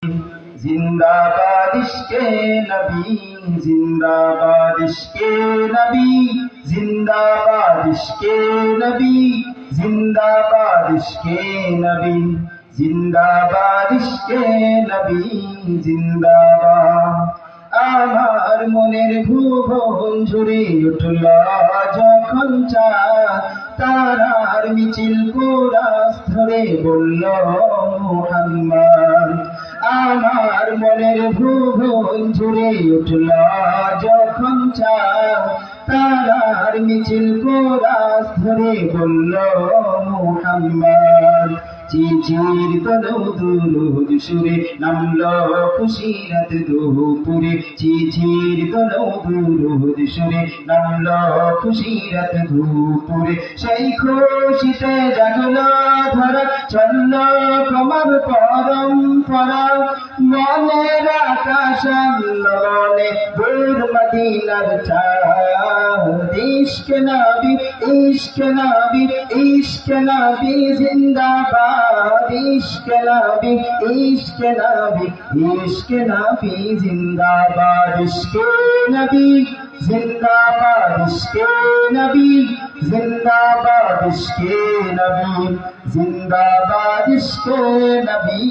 जिंदाबाद इश्के नबी, जिंदाबाद इश्के नबी, जिंदाबाद इश्के नबी, जिंदाबाद इश्के नबी, जिंदाबाद इश्के नबी, जिंदाबाद। আমার মনের ভুবন জুড়ে উঠল যখন তারার মিছিল কোরাস ধরে বলল মুহাম্মদ। আমার মনের ভুবন জুড়ে উঠল যখন তারার মিছিল কোরাস ধরে বলল মুহাম্মদ। চিঠির তনু দুরুদ সুরে নামলো খুশিরাত দুপুরে, চিঠির তনু দুরুদ সুরে নামলো খুশিরাত দুপুরে। সেই খুশিতে জাগলো ধরা চলল কমর পরম্পরা, মনের আকাশ মনে দূর মদিনার চাঁদ। ইশক নবী, ইশক নবী, ইশক নবী জিন্দাবাদ, ইশক নবী, ইশক নবী, ইশক নবী জিন্দাবাদ। ইশকে নবী জিন্দাবাদ, ইশকে নবী জিন্দাবাদ, ইশকে নবী জিন্দাবাদ, ইশকে নবী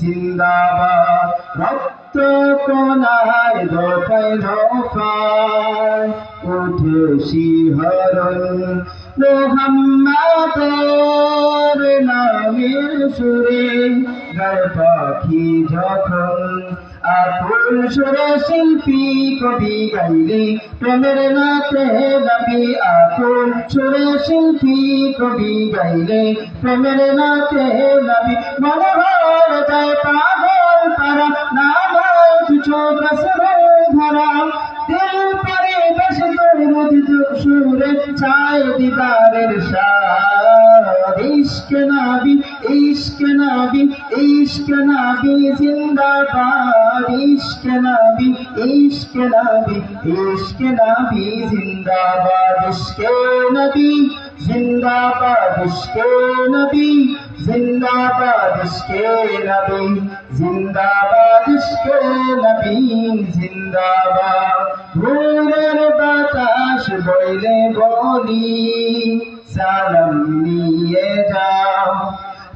জিন্দাবাদ। রক্ত কোনায় দফায় দফায় উঠে শিহরণ, মুহাম্মাদের নামের সুরে গায় পাখি যখন। আকুল সুরে শিল্পী কবি গাইলে প্রেমের নাতে নবী, আকুল সুরে শিল্পী কবি গাইলে প্রেমের নাতে নবী। মনে হয় যায় পাগল পারা, না হয় কিছু প্রশ্ন ধরা, দিল পরিবেশ তোর মুদিত সুরে চায় দিদারের স্বাদ। ইশক নবী, ইশক নবী, ইশক নবী জিন্দাবাদ, ইশক নবী, ইশক নবী, ইশক নবী জিন্দাবাদ। ইশকে নবী জিন্দাবাদ, ইশকে নবী জিন্দাবাদ, ইশকে নবী জিন্দাবাদ, ইশকে নবী জিন্দাবাদ। ভোরের বাতাস বইলে বলি সালাম নিয়ে যাও,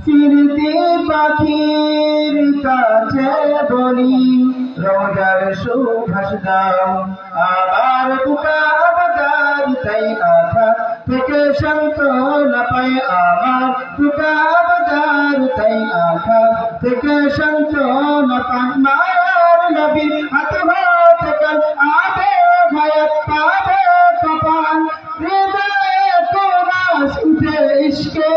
ফিরতি পাখির কাছে বলি রোজার সুভাষ দাও। আমার বুকা আবদার তাই আঘা থেকে সান্ত্বনা পায়, আমার বুকা আবদার তাই আঘা থেকে সান্ত্বনা পায়। মায়ার নবীর হাত হাতে কাল আবে ভয়াত পাবে কপাল, হৃদয়ে কোরাস উঠে ইশকে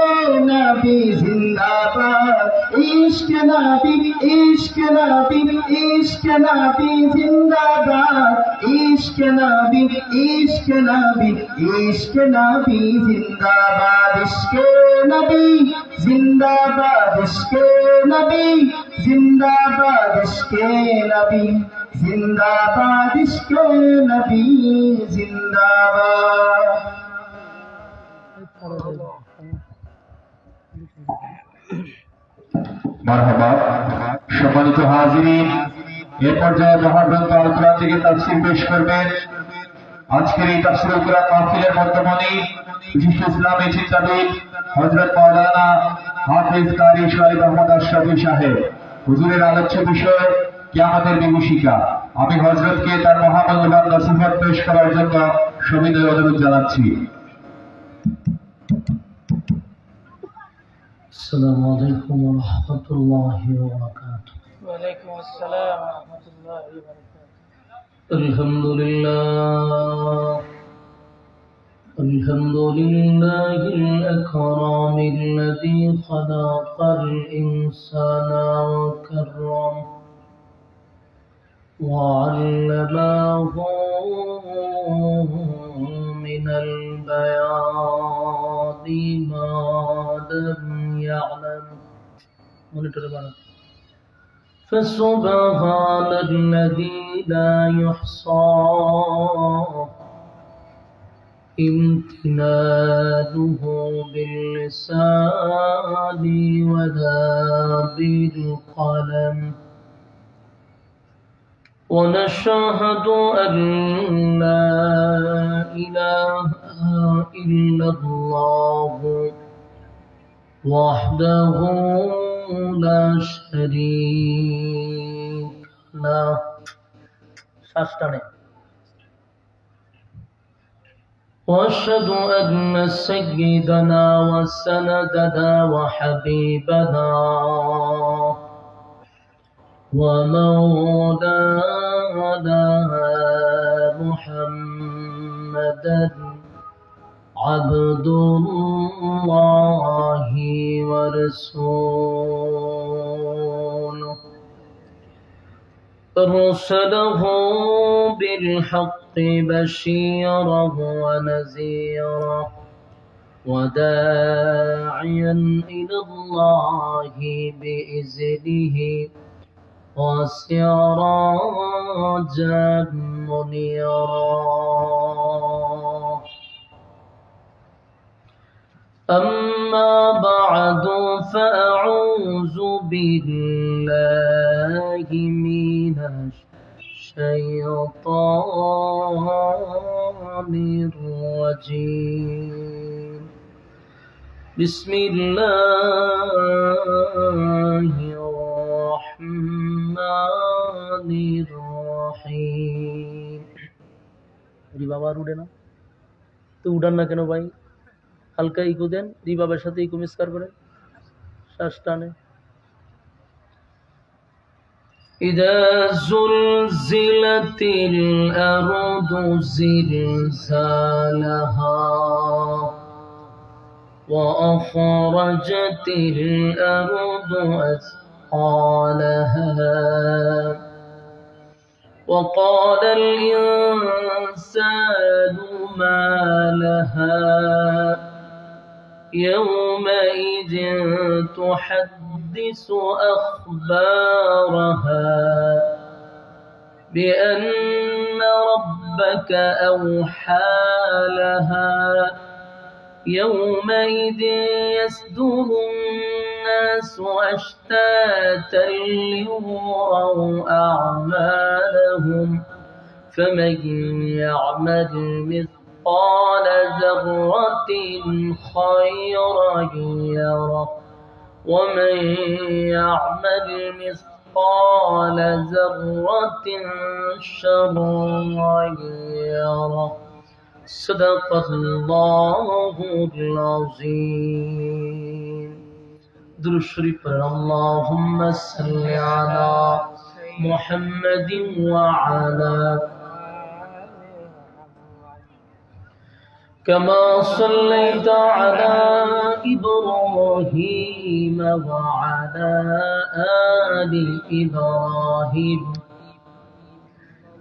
নবী জিন্দাবাদ। ইশক নবী, ইশক নবী, ইশক নবী জিন্দাবাদ, ইশক নবী, ইশক নবী, ইশক নবী জিন্দাবাদ। ইশকে নবী জিন্দাবাদ, ইশকে নবী জিন্দাবাদ, ইশকে নবী জিন্দাবাদ, ইশকে নবী জিন্দাবাদ। মারহাবা। সম্মানিত হাজিরিন, এ পর্যায়ে মহাগ্রন্থ আল কোরআন থেকে তাফসীর পেশ করবেন আজকের এই তাফসীরুল কোরআন মাহফিলের বর্তমানে বিশিষ্ট ইসলামী চিন্তাবিদ হযরত মাওলানা হাফেজ কারি শরীফ আহমদ আশরাফী সাহেব। হুজুরের আলোচ্য বিষয় কিয়ামতের বিভীষিকা। আমি হযরতকে তার মহামূল্যবান নসিহত পেশ করার জন্য সবিনয় অনুরোধ জানাচ্ছি। السلام عليكم ورحمة الله وبركاته. وعليكم السلام ورحمة الله وبركاته. الحمد لله الأكرم الذي خلق الإنسان وكرم وعلمه من البيان ما لم يعلم. فسبحان الذي لا يحصى امتنانه باللسان ولا بالقلم ونشهد أن لا إله إلا الله وحده لا شريك له وأشهد أن سيدنا وسندنا وحبيبنا ومولانا محمدا عبد الله ورسوله أرسله بالحق بشيرا ونذيرا وداعيا إلى الله بإذنه وسراجا منيرا أما بعد فأعوذ بالله من الشيطان الرجيم بسم الله الرحمن الرحيم রিবাবার উড়ে না তো উড়ান না কেন ভাই হালকা ইকো দেন রিবাবের সাথে ইকো মিক্সার করেন শ্বাস টানে إذا زلزلت الأرض زلزالها وأخرجت الأرض أثقالها وقال الإنسان ما لها يومئذ تحدث أخبارها بأن ربك أوحى لها يومئذ يصدر الناس أشتاتا ليروا أعمالهم فمن يعمل مثقال ذرة خيرا يره ومن يعمل مثقال ذرة شرا يره صدق الله العظيم درود شريف اللهم صل على محمد وعلى كما صليت على إبراهيم وعلى آل إبراهيم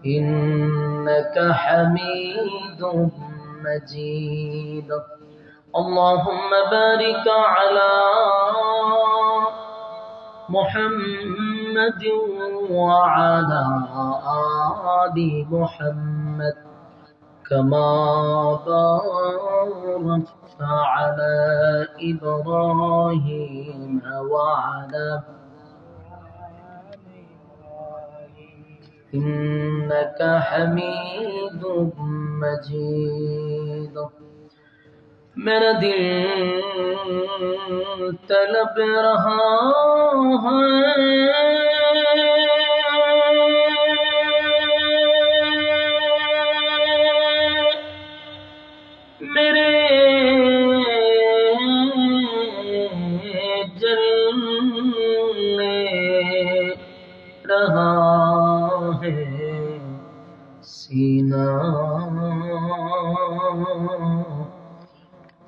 إنك حميد مجيد اللهم بارك على محمد وعلى آل محمد كما باركت على إبراهيم وعلى إنك حميد مجيد मेरा दिल तलब रहा है मेरे जलने रहा है सीना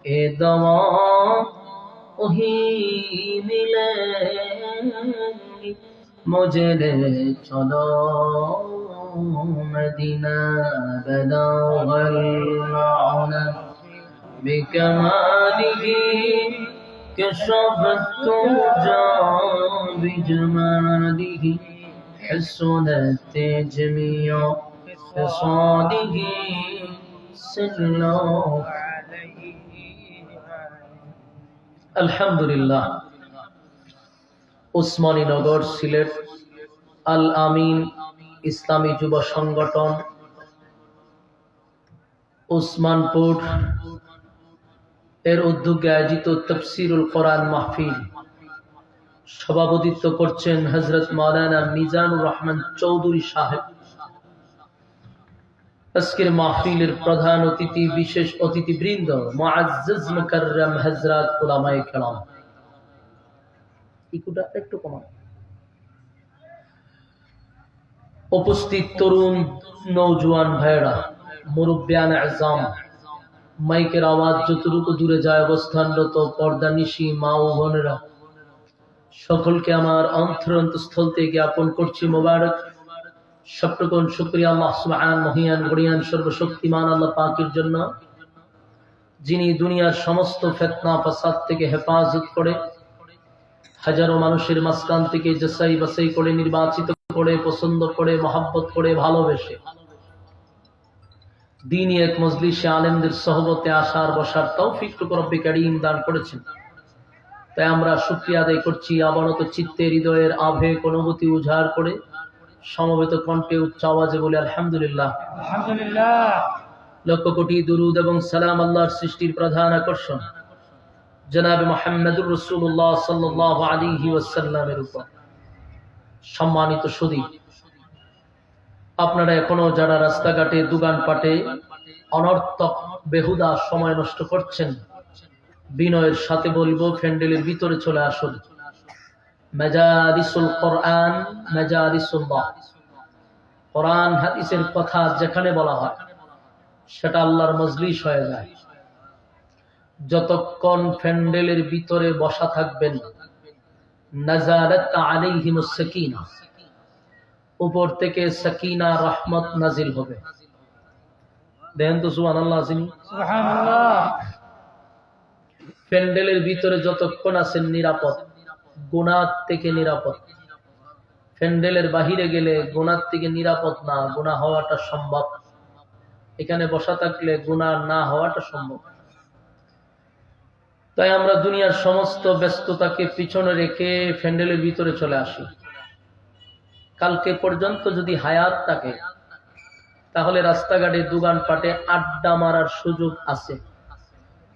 ए दवा वही मिलेगी मुझे ले चलो मदीना बलगल उला बिकमालिही كشفت جا بجماله حسنت جميع خصاله صلوا আলহামদুলিল্লাহ উসমানীনগর সিলেট আল আমিন ইসলামী যুব সংগঠন ওসমানপুর এর উদ্যোগে আয়োজিত তাফসীরুল কোরআন মাহফিল সভাপতিত্ব করছেন হযরত মাওলানা মিজানুর রহমান চৌধুরী সাহেব। আজকের মাহফিলের প্রধান অতিথি, বিশেষ অতিথিবৃন্দ, মুআজ্জাজ মুকাররম হযরত উলামায়ে কেরাম, ইকুটা একটু কমান, উপস্থিত তরুণ নওজোয়ান ভাইরা, মুরব্বিয়ান আযম, মাইকের আওয়াজ যতটুকু দূরে যায় অবস্থানরত পর্দানিশী মা ও বোনেরা, সকলকে আমার অন্তরস্থল থেকে জ্ঞাপন করছি মোবারক। সবটুকুন শুকরিয়া আল্লাহ সুবহান মহিয়ান গরিয়ান সর্বশক্তিমান আল্লাহ পাকের জন্য, যিনি দুনিয়ার সমস্ত ফিতনা ফাসাদ থেকে হেফাজত করে, হাজারো মানুষের মাঝখান থেকে যাচাই বাছাই করে, নির্বাচিত করে, পছন্দ করে, মহব্বত করে, ভালোবেসে দ্বীনি এক মজলিসে আলেমদের সহবতে আসার বসার তৌফিক রব্বুল কারীম দান করেছেন। তাই আমরা শুকরিয়া আদায় করছি। অবনত চিত্তে, হৃদয়ের আবেগ অনুভূতি উজাড় করে সমবেত কণ্ঠে উচ্চ আওয়াজে বলে আলহামদুলিল্লাহ। আলহামদুলিল্লাহ। লক্ষ কোটি দুরুদ এবং সালাম আল্লাহর সৃষ্টির প্রধান আকর্ষণ জনাবে মুহাম্মদুর রাসূলুল্লাহ সাল্লাল্লাহু আলাইহি ওয়াসাল্লামের উপর। সম্মানিত সুধী, আপনারা এখনো যারা রাস্তাঘাটে দোকানপাটে অনর্থক বেহুদা সময় নষ্ট করছেন, বিনয়ের সাথে বলবো প্যান্ডেলের ভিতরে চলে আসুন। মাজালিসুল কোরআন, মাজালিসুল্লাহ, কোরআন হাদিসের কথা যেখানে বলা হয় সেটা আল্লাহর মজলিস হয়ে যায়। যতক্ষণ প্যান্ডেলের ভিতরে বসা থাকবেন, নাযালাত আলাইহিমুস সাকিনা, উপর থেকে সাকিনা রহমত নাজিল হবে। দেখেন তো সুবহানাল্লাহ আসেনি? সুবহানাল্লাহ। প্যান্ডেলের ভিতরে যতক্ষণ আছেন নিরাপদ, গুনাহ থেকে নিরাপদ। প্যান্ডেলের বাহিরে গেলে গুনাহ থেকে নিরাপদ না, গুনাহ হওয়াটা সম্ভব। এখানে বসা থাকলে গুনাহ না হওয়াটা সম্ভব। তাই আমরা দুনিয়ার সমস্ত ব্যস্ততাকে পিছনে রেখে প্যান্ডেলের ভিতরে চলে আসি। কালকে পর্যন্ত যদি হায়াত থাকে তাহলে রাস্তাঘাটে দোকানপাটে আড্ডা মারার সুযোগ আছে,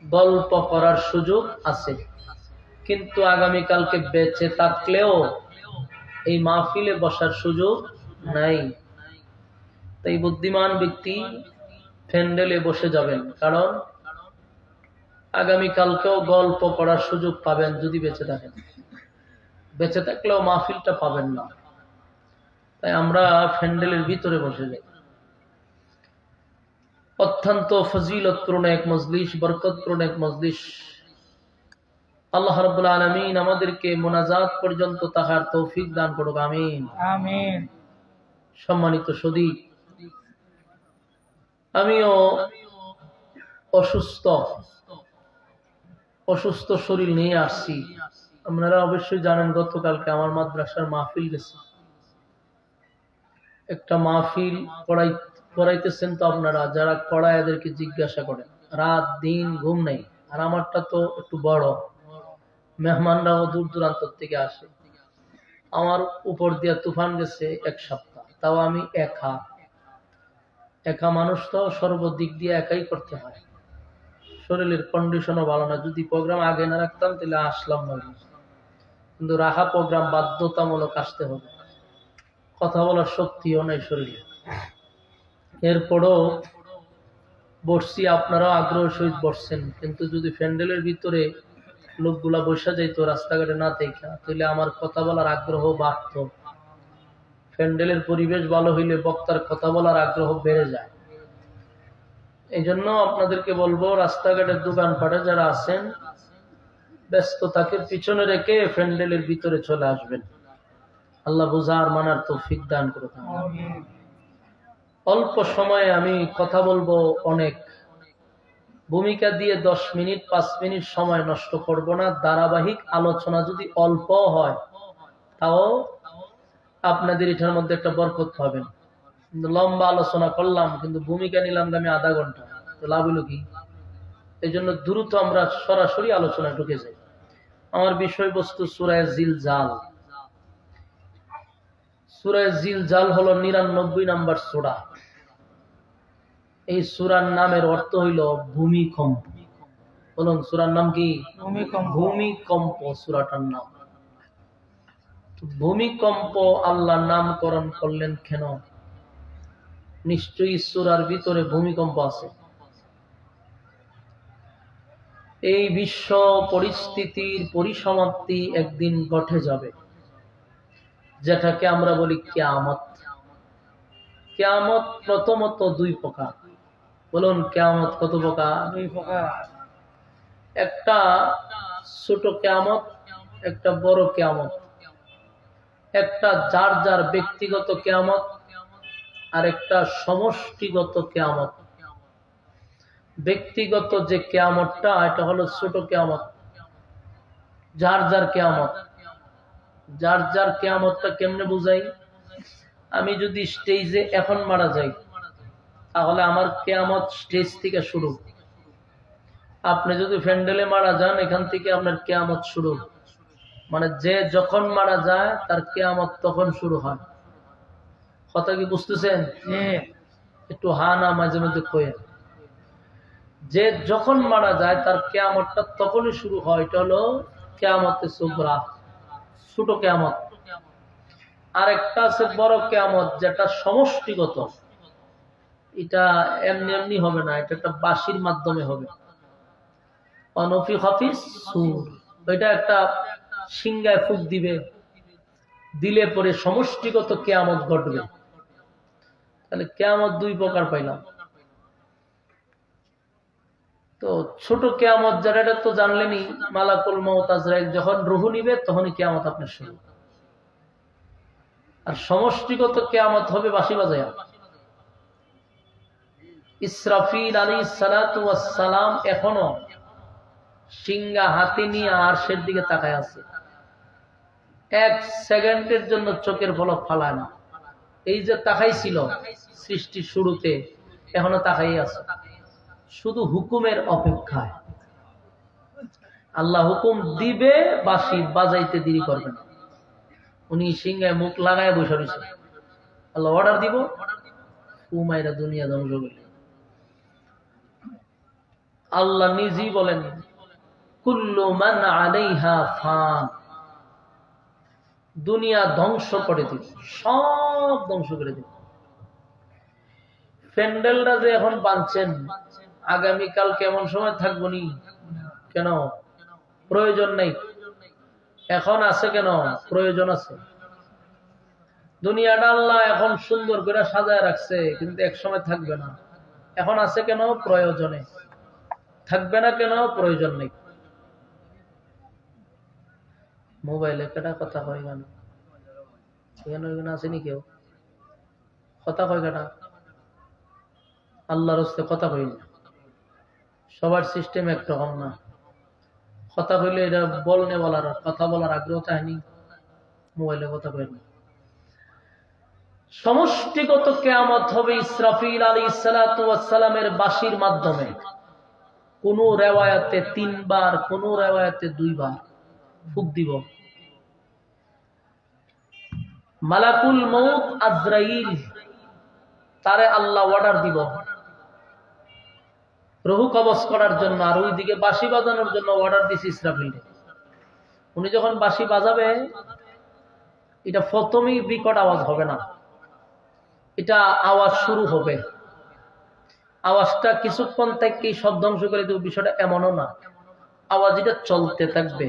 গল্প করার সুযোগ আছে, কিন্তু আগামীকালকে বেঁচে থাকলেও এই মাহফিলে বসার সুযোগ নাই। তাই বুদ্ধিমান ব্যক্তি প্যান্ডেলে বসে যাবেন, কারণ আগামীকালকেও গল্প করার সুযোগ পাবেন যদি বেঁচে থাকেন। বেঁচে থাকলেও মাহফিলটা পাবেন না। তাই আমরা প্যান্ডেলের ভিতরে বসে যাই। অত্যন্ত ফজিলতপূর্ণ এক মজলিস, বরকতপূর্ণ এক মজলিস। আল্লাহ রাব্বুল আলামিন আমাদেরকে মোনাজাত পর্যন্ত তাহার তৌফিক দান করুক, আমিন আমিন। সম্মানিত সুধী, আমিও অসুস্থ শরীর নিয়ে আসছি। আপনারা অবশ্যই জানেন গতকালকে আমার মাদ্রাসার মাহফিল গেছে। একটা মাহফিল পড়াইতেছেন তো আপনারা, যারা পড়ায় এদেরকে জিজ্ঞাসা করেন, রাত দিন ঘুম নেই। আর আমারটা তো একটু বড়, মেহমানরাও দূর দূরান্ত থেকে আসে। আমার উপর দিয়া তুফান গেছে এক সপ্তাহ, তাও আমি একা মানুষ, তো সর্বদিক দিয়ে একাই করতে হয়। শরীরের কন্ডিশনও ভালো না। যদি প্রোগ্রাম আগে না রাখতাম তাহলে আসলাম না, কিন্তু রাখা প্রোগ্রাম বাধ্যতামূলক আসতে হবে। কথা বলার শক্তিও নাই শরীরে। এরপরও বসছি, আপনারাও আগ্রহ সহিত বসছেন, কিন্তু যদি প্যান্ডেলের ভিতরে লোকগুলা বসা যাইতো রাস্তাঘাটে না দেখা, তাহলে আমার কথা বলার আগ্রহ বাড়ত। প্যান্ডেলের পরিবেশ ভালো হইলে বক্তার কথা বলার আগ্রহ বেড়ে যায়। এই জন্য আপনাদেরকে বলবো, রাস্তাঘাটের দোকানপাটে যারা আছেন ব্যস্ততাকে পিছনে রেখে প্যান্ডেলের ভিতরে চলে আসবেন। আল্লাহ বুঝার মানার তৌফিক দান করুন। অল্প সময়ে আমি কথা বলবো, অনেক ভূমিকা দিয়ে 10 মিনিট 5 মিনিট সময় নষ্ট করব না। ধারাবাহিক আলোচনা যদি অল্প হয় তাও আপনাদের এটার মধ্যে একটা বরকত পাবেন। কিন্তু লম্বা আলোচনা করলাম, কিন্তু ভূমিকা নিলাম আমি আধা ঘন্টা, তো লাভ হলো কি? এই জন্য দ্রুত আমরা সরাসরি আলোচনা ঢুকে যাই। আমার বিষয়বস্তু সূরা জিলজাল। সূরা জিলজাল হলো 99 নম্বর সূরা। এই সূরার নামের অর্থ হইল ভূমিকম্প। বলুন সূরার নাম কি? ভূমিকম্প সূরাটার নাম। ভূমিকম্প আল্লাহ নামকরণ করলেন কেন? নিশ্চয়ই সূরার ভিতরে ভূমিকম্প আছে। এই বিশ্ব পরিস্থিতির পরিসমাপ্তি একদিন ঘটে যাবে, যেটাকে আমরা বলি কিয়ামত। কিয়ামত প্রথমত দুই প্রকার। বলুন কিয়ামত কত প্রকার? দুই প্রকার। একটা ছোট কিয়ামত, একটা বড় কিয়ামত। একটা যার যার ব্যক্তিগত কিয়ামত, আর একটা সমষ্টিগত কিয়ামত। ব্যক্তিগত যে কিয়ামতটা এটা হলো ছোট কিয়ামত, যার যার কিয়ামত। যার যার কিয়ামতটা কেমনে বুঝাই? আমি যদি স্টেজে এখন মারা যাই, তাহলে আমার কিয়ামত স্টেজ থেকে শুরু। আপনি যদি প্যান্ডেলে মারা যান, এখান থেকে আপনার কিয়ামত শুরু। মানে যে যখন মারা যায় তার কিয়ামত তখন শুরু হয়। কথা কি বুঝতেছেন? একটু হা না মাঝে মধ্যে কয়ে। যে যখন মারা যায় তার কিয়ামতটা তখনই শুরু হয়। এটা হলো কিয়ামতে সুগরা, ছোট কিয়ামত। আর একটা আছে বড় কিয়ামত, যেটা সমষ্টিগত। এটা এমনি এমনি হবে না, এটা একটা বাঁশির মাধ্যমে হবে। অনফি হাফিজ সুর, এটা একটা সিংহায় ফুক দিবে, দিলে পরে সমষ্টিগত কিয়ামত ঘটবে। তাহলে কিয়ামত দুই প্রকার পাইলাম। তো ছোট কিয়ামত যেটা, এটা তো জানলেনই, মালাকুল মউত আজরাইল যখন রূহ নিবে তখনই কিয়ামত আপনার শুরু। আর সমষ্টিগত কিয়ামত হবে বাঁশি বাজায়া। ইসরাফিল আলাইহিস সালাতু ওয়াস সালাম এখনো সিংহা হাতে নিয়ে আরশের দিকে তাকায় আছে। এক সেকেন্ডের জন্য চোখের পলক ফালায় না। এই যে তাকাইছিল সৃষ্টির শুরুতে, এখনো তাকাই আছে, শুধু হুকুমের অপেক্ষায়। আল্লাহ হুকুম দিবে, বাঁশি বাজাইতে দেরি করবে না। উনি সিংহায় মুখ লাগায় বসে রয়েছে, আল্লাহ অর্ডার দিব, উমাইরা দুনিয়া ধ্বংস করবে। আল্লাহ নিজেই বলেন কুল্লু মান আলাইহা ফান, দুনিয়া ধ্বংস করে দিব, সব ধ্বংস করে দিব। প্যান্ডেলটা যে এখন বানছেন, আগামীকাল কেমন সময় থাকবো নি? কেন? প্রয়োজন নেই। এখন আছে কেন? প্রয়োজন আছে। দুনিয়াটা আল্লাহ এখন সুন্দর করে সাজায় রাখছে, কিন্তু এক সময় থাকবে না। এখন আছে কেন? প্রয়োজনে। থাকবে না কেন? প্রয়োজন নেই। মোবাইলে কেটা কথা কয় কেন? এখানে আসেনি কেউ? কথা কয় কেটা? আল্লাহর হস্তে কথা কই না। সবার সিস্টেম একরকম না। কথা কইলে এটা বলনে বলার, কথা বলার আগ্রহ চায়নি, মোবাইলে কথা কই না। সমষ্টিগত কিয়ামত হবে ইসরাফিল আলাইহিস সালাতু ওয়াস সালামের বাঁশির মাধ্যমে। কোন রিওয়ায়াতে 3 বার, কোন রিওয়ায়াতে 2 বার ফুক দিব। মালাকুল মউত আজরাইল, তারে আল্লাহ অর্ডার দিব রূহ কবজ করার জন্য, আর ওইদিকে বাঁশি বাজানোর জন্য অর্ডার দিছি ইসরাফিল। উনি যখন বাঁশি বাজাবে, এটা প্রথমেই বিকট আওয়াজ হবে না, এটা আওয়াজ শুরু হবে। আওয়াজটা কিছুক্ষণ থেকেই সব ধ্বংস করে দেব, বিষয়টা এমনও না। আওয়াজ এটা চলতে থাকবে,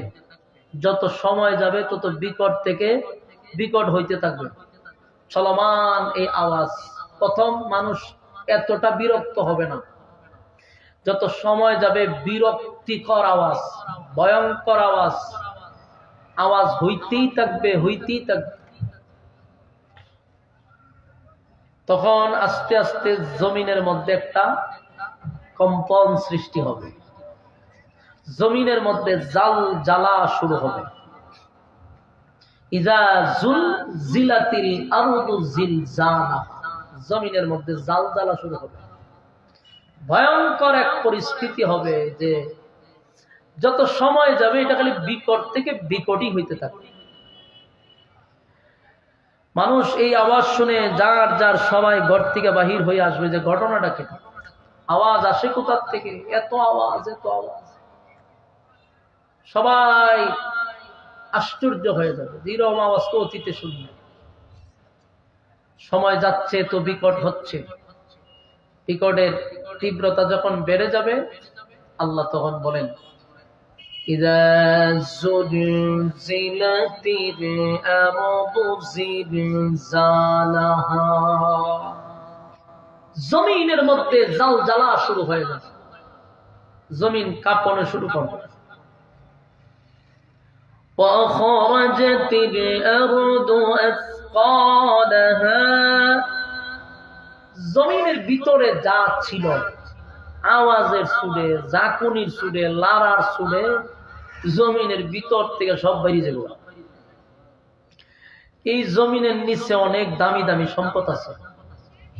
যত সময় যাবে তত বিকট থেকে বিকট হইতে থাকবে। চলমান এই আওয়াজ। প্রথম মানুষ এতটা বিরক্ত হবে না, যত সময় যাবে বিরক্তিকর আওয়াজ, ভয়ঙ্কর আওয়াজ, আওয়াজ হইতেই থাকবে, হইতেই থাকবে। তখন আস্তে আস্তে জমিনের মধ্যে একটা কম্পন সৃষ্টি হবে, জমিনের মধ্যে জাল জ্বালা শুরু হবে। ইজা জুলজিলাতিল আরদু জিলজালা, জমিনের মধ্যে জাল জ্বালা শুরু হবে। ভয়ঙ্কর এক পরিস্থিতি হবে, যে যত সময় যাবে এটা খালি বিকট থেকে বিকটই হইতে থাকবে। মানুষ এই আওয়াজ শুনে যার যার সবাই ঘর থেকে বাহির হয়ে আসবে যে ঘটনাটা কি, আওয়াজ আসে কোথার থেকে, এত আওয়াজ এত আওয়াজ। সবাই আশ্চর্য হয়ে যাবে, এরকম আওয়াজ তো অতীতে শুনি। সময় যাচ্ছে তো বিকট হচ্ছে, বিকটের তীব্রতা যখন বেড়ে যাবে আল্লাহ তখন বলেন إذا زلزلت الأرض زلزالها, জমিনের মধ্যে জালজালা শুরু হয়ে যাবে, জমিন কাঁপনে শুরু করবে। وأخرجت الأرض أثقالها, জমিনের ভিতরে যা ছিল আওয়াজের সুরে, জাকুনির সুরে, লারার সুরে, জমিনের ভিতর থেকে সব বেরিয়ে যাবে। এই জমিনের নিচে অনেক দামি দামি সম্পদ আছে,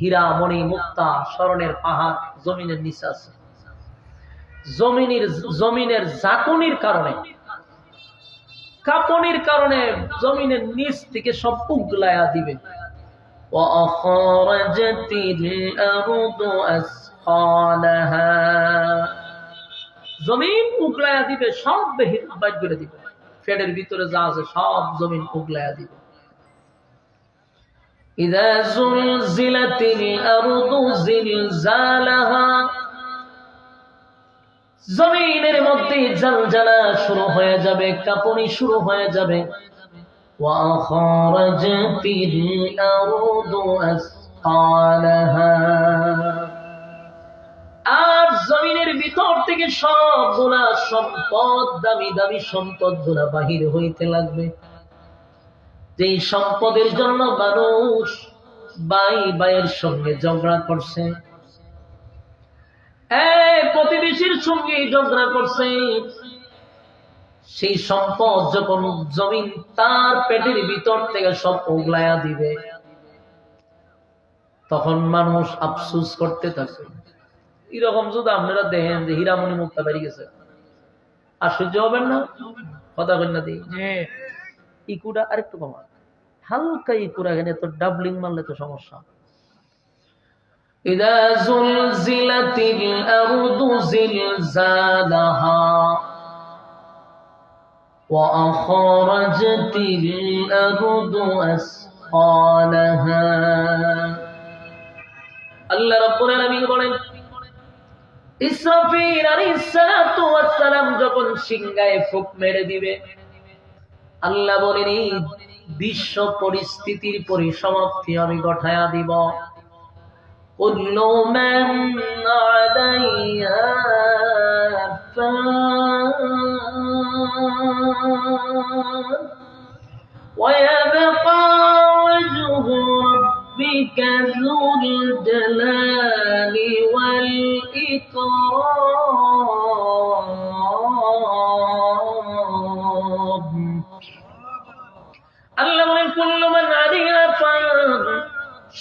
হীরা মণি মুক্তা স্বর্ণের পাহাড় জমিনের নিচে আছে। জমিনের জাকুনির কারণে, কাঁপনির কারণে জমিনের নিচ থেকে সব উগলায়া দিবে। وأخرجت الأرض أثقالها, জমিন উগলায়া দিবে, সব বাইর করে দিবে, পেটের ভিতরে যা আছে সব জমিন উগলায়া দিবে। إذا زلزلت الأرض زلزالها, জমিনের মধ্যে জালজালা শুরু হয়ে যাবে, কাঁপনি শুরু হয়ে যাবে। وأخرجت الأرض أثقالها, আর জমিনের ভিতর থেকে সবগুলা সম্পদ, দামি দামি সম্পদ গুলা বাহির হইতে লাগবে। যেই সম্পদের জন্য মানুষ ভাই ভাইয়ের সঙ্গে ঝগড়া করছে, প্রতিবেশীর সঙ্গে ঝগড়া করছে, সেই সম্পদ যখন জমিন তার পেটের ভিতর থেকে সব উগলায়া দিবে, তখন মানুষ আফসোস করতে থাকে। এরকম যদি আপনারা দেখেন যে হীরামণি মুক্তা বেরিয়ে গেছে, আশ্চর্য হবেন না? কথা বলেন না দিই ইকুটা আরেকটু কমা, হালকা ইকুরা, এখানে তো ডাবলিং মারলে তো সমস্যা। إذا زلزلت الأرض زلزالها وأخرجت الأرض أثقالها, আল্লাহ রাব্বুল আলামিন বলেন ইসরাফিল আলাইহিস সালাতু ওয়াস সালাম যখন সিংহায় ফুঁক মেরে দিবে, আল্লাহ বলেন এই বিশ্ব পরিস্থিতির পরিসমাপ্তি আমি ঘটায়া দিব। কুল্লু মান আলাইহা ফান ওয়া ইয়াবকা ওয়াজহু রাব্বিকা যুল জালালি ওয়াল ইকরাম। আল্লাহ বলেন কুল্লু মান আলাইহা ফান,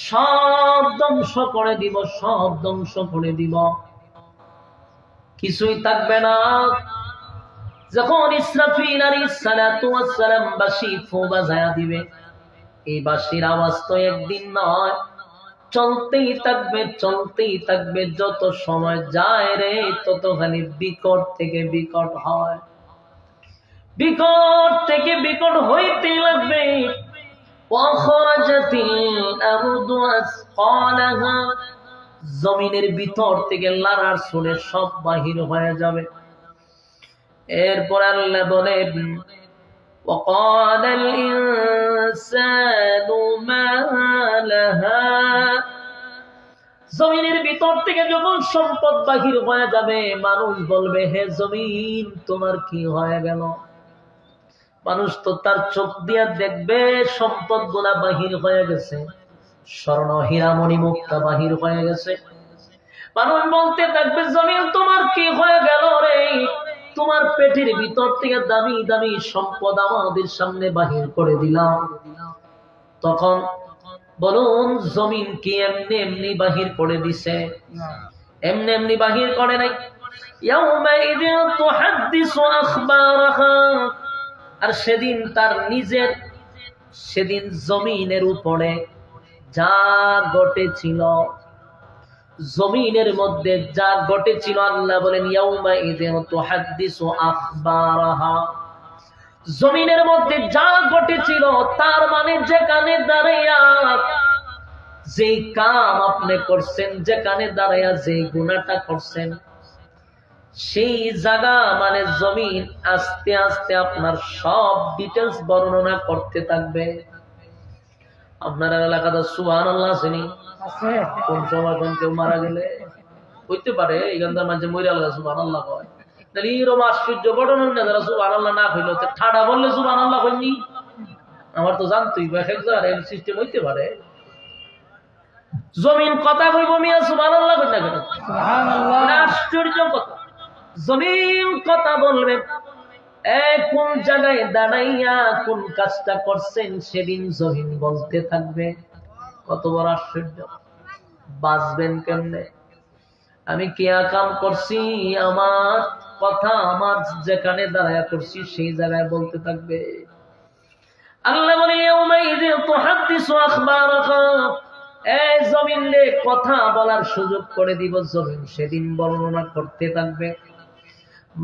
সব ধ্বংস করে দিব, সব ধ্বংস করে দিব, কিছুই থাকবে না। যখন ইসরাফিল আলাইহিস সালাতু ওয়াস সালাম বাঁশি ফু বাজায়া দিবে, এই বাঁশির আওয়াজ তো একদিন নয়, চলতেই থাকবে, চলতেই থাকবে। যত সময় যায় রে ততখানি বিকট থেকে বিকট হয়, বিকট থেকে বিকট হইতে লাগবে। জমিনের ভিতর থেকে লারার সুরে সব বাহির হয়ে যাবে। এরপর আল্লাহ বলেন وقال الإنسان ما لها, জমিনের ভিতর থেকে যখন সম্পদ বাহির হয়ে যাবে, মানুষ বলবে হে জমিন তোমার কি হয়ে গেল? মানুষ তো তার চোখ দিয়া দেখবে সম্পদ গুলা বাহির হয়ে গেছে, স্বর্ণ হীরামণি মুক্তা বাহির হয়ে গেছে। মানুষ বলতে থাকবে জমিন তোমার কি হয়ে গেল রে? তোমার পেটের ভিতর থেকে দামি দামি সম্পদ আমাদের সামনে বাহির করে দিলাম। তখন বলুন জমিন কি এমনি এমনি বাহির করে দিছে? এমনি এমনি বাহির করে নাই। ইয়াউমাইযিন তুহাদ্দিসু আখবারাহা, আর সেদিন তার নিজের সেদিন জমিনের উপরে যা ঘটেছিল, জমিনের মধ্যে যা ঘটেছিল, আল্লাহ বলেন ইয়াউমা ইযিন তুহাদ্দিসু আখবারাহা, জমিনের মধ্যে যা ঘটেছিল তার মানে যেখানে দাঁড়াইয়া যে কাম আপনি করছেন, যেখানে দাঁড়াইয়া যে গুনাহটা করছেন, সেই জায়গা মানে জমিন আস্তে আস্তে আপনার সব ডিটেলস বর্ণনা করতে থাকবে। আপনার এলাকাতে সুবহানাল্লাহ শুনি আছে। কোন সময় কোন কেউ মারা গেলে হইতে পারে এখানকার মাঝে মরে আল্লাহ সুবহানাল্লাহ কয়, তাহলে এরকম আশ্চর্য ঘটনা না, যারা সুবহানাল্লাহ না কইলো তো ঠাডা বললে সুবহানাল্লাহ কইনি, আমার তো জানতেই সিস্টেম হইতে পারে। জমিন কথা কইব মিয়া সুবহানাল্লাহ কই না কেন? সুবহানাল্লাহ। আশ্চর্য কথা, জমিন কথা বলবে। কোন জায়গায় দাঁড়াইয়া কোন কাজটা করছেন সেদিন জমিন বলতে থাকবে। কত বড় আশ্চর্য! বাঁচবেন কেমনে? আমি কি কাম করছি, আমার কথা আমার যেখানে দাঁড়ায়া করছি সেই জায়গায় বলতে থাকবে। আল্লাহ বলে ইয়াউমা ইযিন তুহাদ্দিসু আখবারাহা, এই জমিন রে কথা বলার সুযোগ করে দিব, জমিন সেদিন বর্ণনা করতে থাকবে।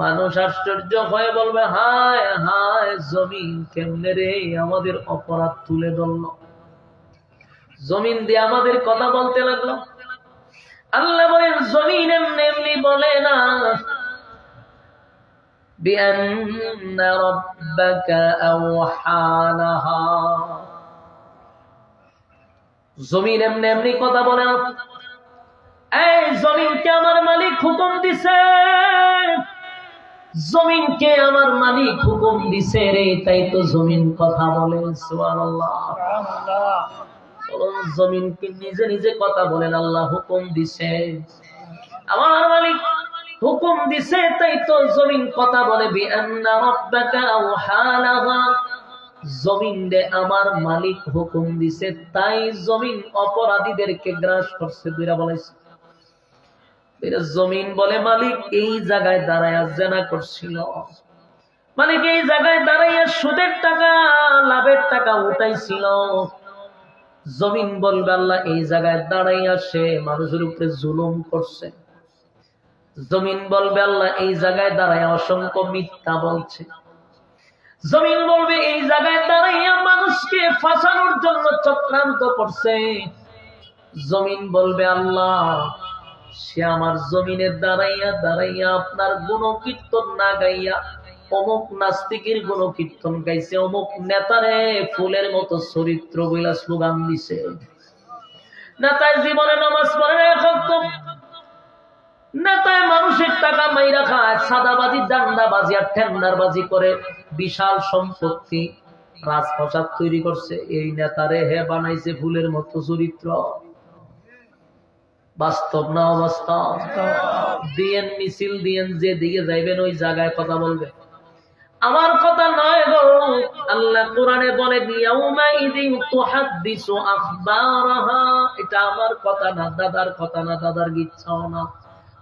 মানুষ আশ্চর্য হয়ে বলবে হায় হায়, জমিন কেমনে রে আমাদের অপরাধ তুলে ধরলো, জমিন দিয়ে আমাদের কথা বলতে লাগলো। আল্লাহ বলেন জমিন এমনি এমনি বলে না, বিআন্না রাব্বাকা আওহা লাহা, জমিন এমনি এমনি কথা বলে না। এই জমিনকে আমার মালিক হুকুম দিছে, জমিনকে আমার মালিক হুকুম দিছে রে, তাই তো জমিন কথা বলে। সুবহানাল্লাহ। সুবহানাল্লাহ। বলুন, জমিন কি নিজে নিজে কথা বলেন? আল্লাহ হুকুম দিছে, আমার মালিক হুকুম দিছে, তাই তো জমিন কথা বলে। বিআন্না রাব্বাকা আওহা লাহা, জমিন রে আমার মালিক হুকুম দিছে, তাই জমিন অপরাধীদেরকে গ্রাস করছে, দুইরা বলেছে। জমিন বলে মালিক এই জায়গায় দাঁড়াইয়া জেনা করছিল, মালিক এই জায়গায় দাঁড়াইয়া সুদের টাকা লাভের টাকা উঠাইছিল। জমিন বলবে আল্লাহ এই জায়গায় দাঁড়াইয়া সে মানুষের উপরে জুলুম করছে। জমিন বলবে আল্লাহ এই জায়গায় দাঁড়াইয়া অসংখ্য মিথ্যা বলছে। জমিন বলবে এই জায়গায় দাঁড়াইয়া মানুষকে ফাঁসানোর জন্য চক্রান্ত করছে। জমিন বলবে আল্লাহ সে আমার জমিনের দাঁড়াইয়া দাঁড়াইয়া আপনার গুণকীর্তন না গাইয়া অমুক নাস্তিকের গুণকীর্তন গাইছে, অমুক নেতারে ফুলের মতো চরিত্র বইলা স্লোগান দিছে। নেতায় জীবনে নামাজ পড়ে না, নেতায় মানুষের টাকা মাইরা খায়, সাদাবাজি দান্দাবাজি আর টেন্ডারবাজি করে বিশাল সম্পত্তি রাজপ্রাসাদ তৈরি করছে। এই নেতারে হে বানাইছে ফুলের মতো চরিত্র। বাস্তব না অবাস্তব? দিয়েন মিছিল দিয়েন, যে দিকে যাইবেন ওই জায়গায় কথা বলবে। আমার কথা নয় গো, আল্লাহ কোরআনে বলে ইয়াউমা ইযিন তুহাদ্দিসু আখবারাহা, এটা আমার কথা না, দাদার কথা না, দাদার ইচ্ছাও না।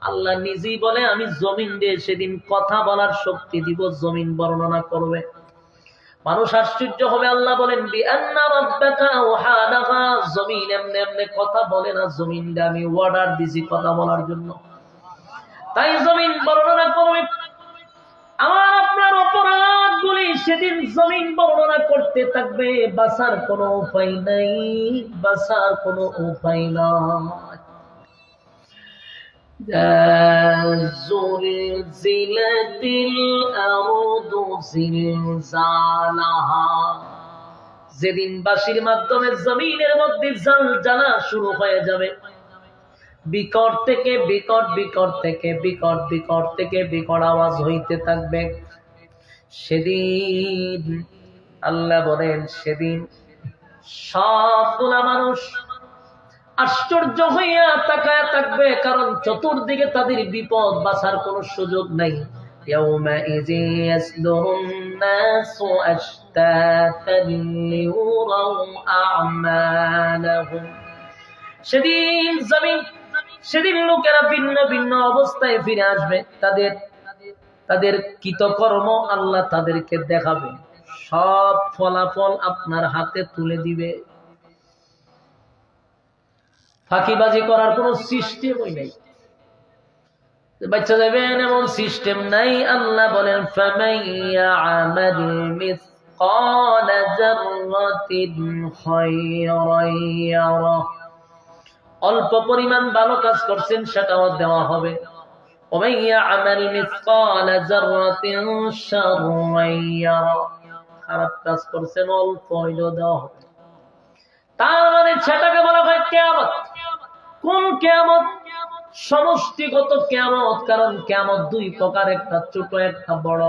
আল্লাহ নিজেই বলে আমি জমিন দিয়ে সেদিন কথা বলার শক্তি দিব, জমিন বর্ণনা করবে। মানুষ আশ্চর্য হবে। আল্লাহ বলেন বিআন্না রাব্বাকা আওহা লাহা, জমিন এমনি এমনি কথা বলে না, জমিনকে আমি অর্ডার দিছি কথা বলার জন্য, তাই জমিন বর্ণনা করবে। আমার আপনার অপরাধগুলি সেদিন জমিন বর্ণনা করতে থাকবে। বাঁচার কোনো উপায় নাই, বাঁচার কোনো উপায় নাই। زلزلتil ardu zilzalaha, যেদিন বাঁশির মাধ্যমে জমিনের মধ্যে জালজালা শুরু হয়ে যাবে, বিকট থেকে বিকট, বিকট থেকে বিকট, বিকট থেকে বিকট আওয়াজ হইতে থাকবে। সেদিন আল্লাহ বলেন সেদিন সবগুলা মানুষ আশ্চর্য হইয়া তাকায় থাকবে, কারণ চতুর্দিকে তাদের বিপদ, বাঁচার কোনো সুযোগ নাই। يومئذ يصدر الناس أشتاتا ليروا أعمالهم, সেদিন জমিন, সেদিন লোকেরা ভিন্ন ভিন্ন অবস্থায় ফিরে আসবে। তাদের কৃতকর্ম আল্লাহ তাদেরকে দেখাবে। সব ফলাফল আপনার হাতে তুলে দিবে। ফাঁকিবাজি করার কোন সিস্টেমই নেই, বাচ্চা যাবেন এমন সিস্টেম নাই। আল্লাহ বলেন ফামান ইয়া'মাল মিসকালা যাররাতিন খায়রান ইয়ারা, অল্প পরিমাণ ভালো কাজ করছেন সেটাও দেওয়া হবে। ওয়া মান ইয়া'মাল মিসকালা যাররাতিন শাররান ইয়ারা, খারাপ কাজ করছেন অল্প হইলেও দেওয়া হবে। তার মানে সেটাকে বলা হয় কিয়ামত। কোন কিয়ামত? সমষ্টিগত কিয়ামত। কারণ কিয়ামত দুই প্রকার, একটা ছোট একটা বড়।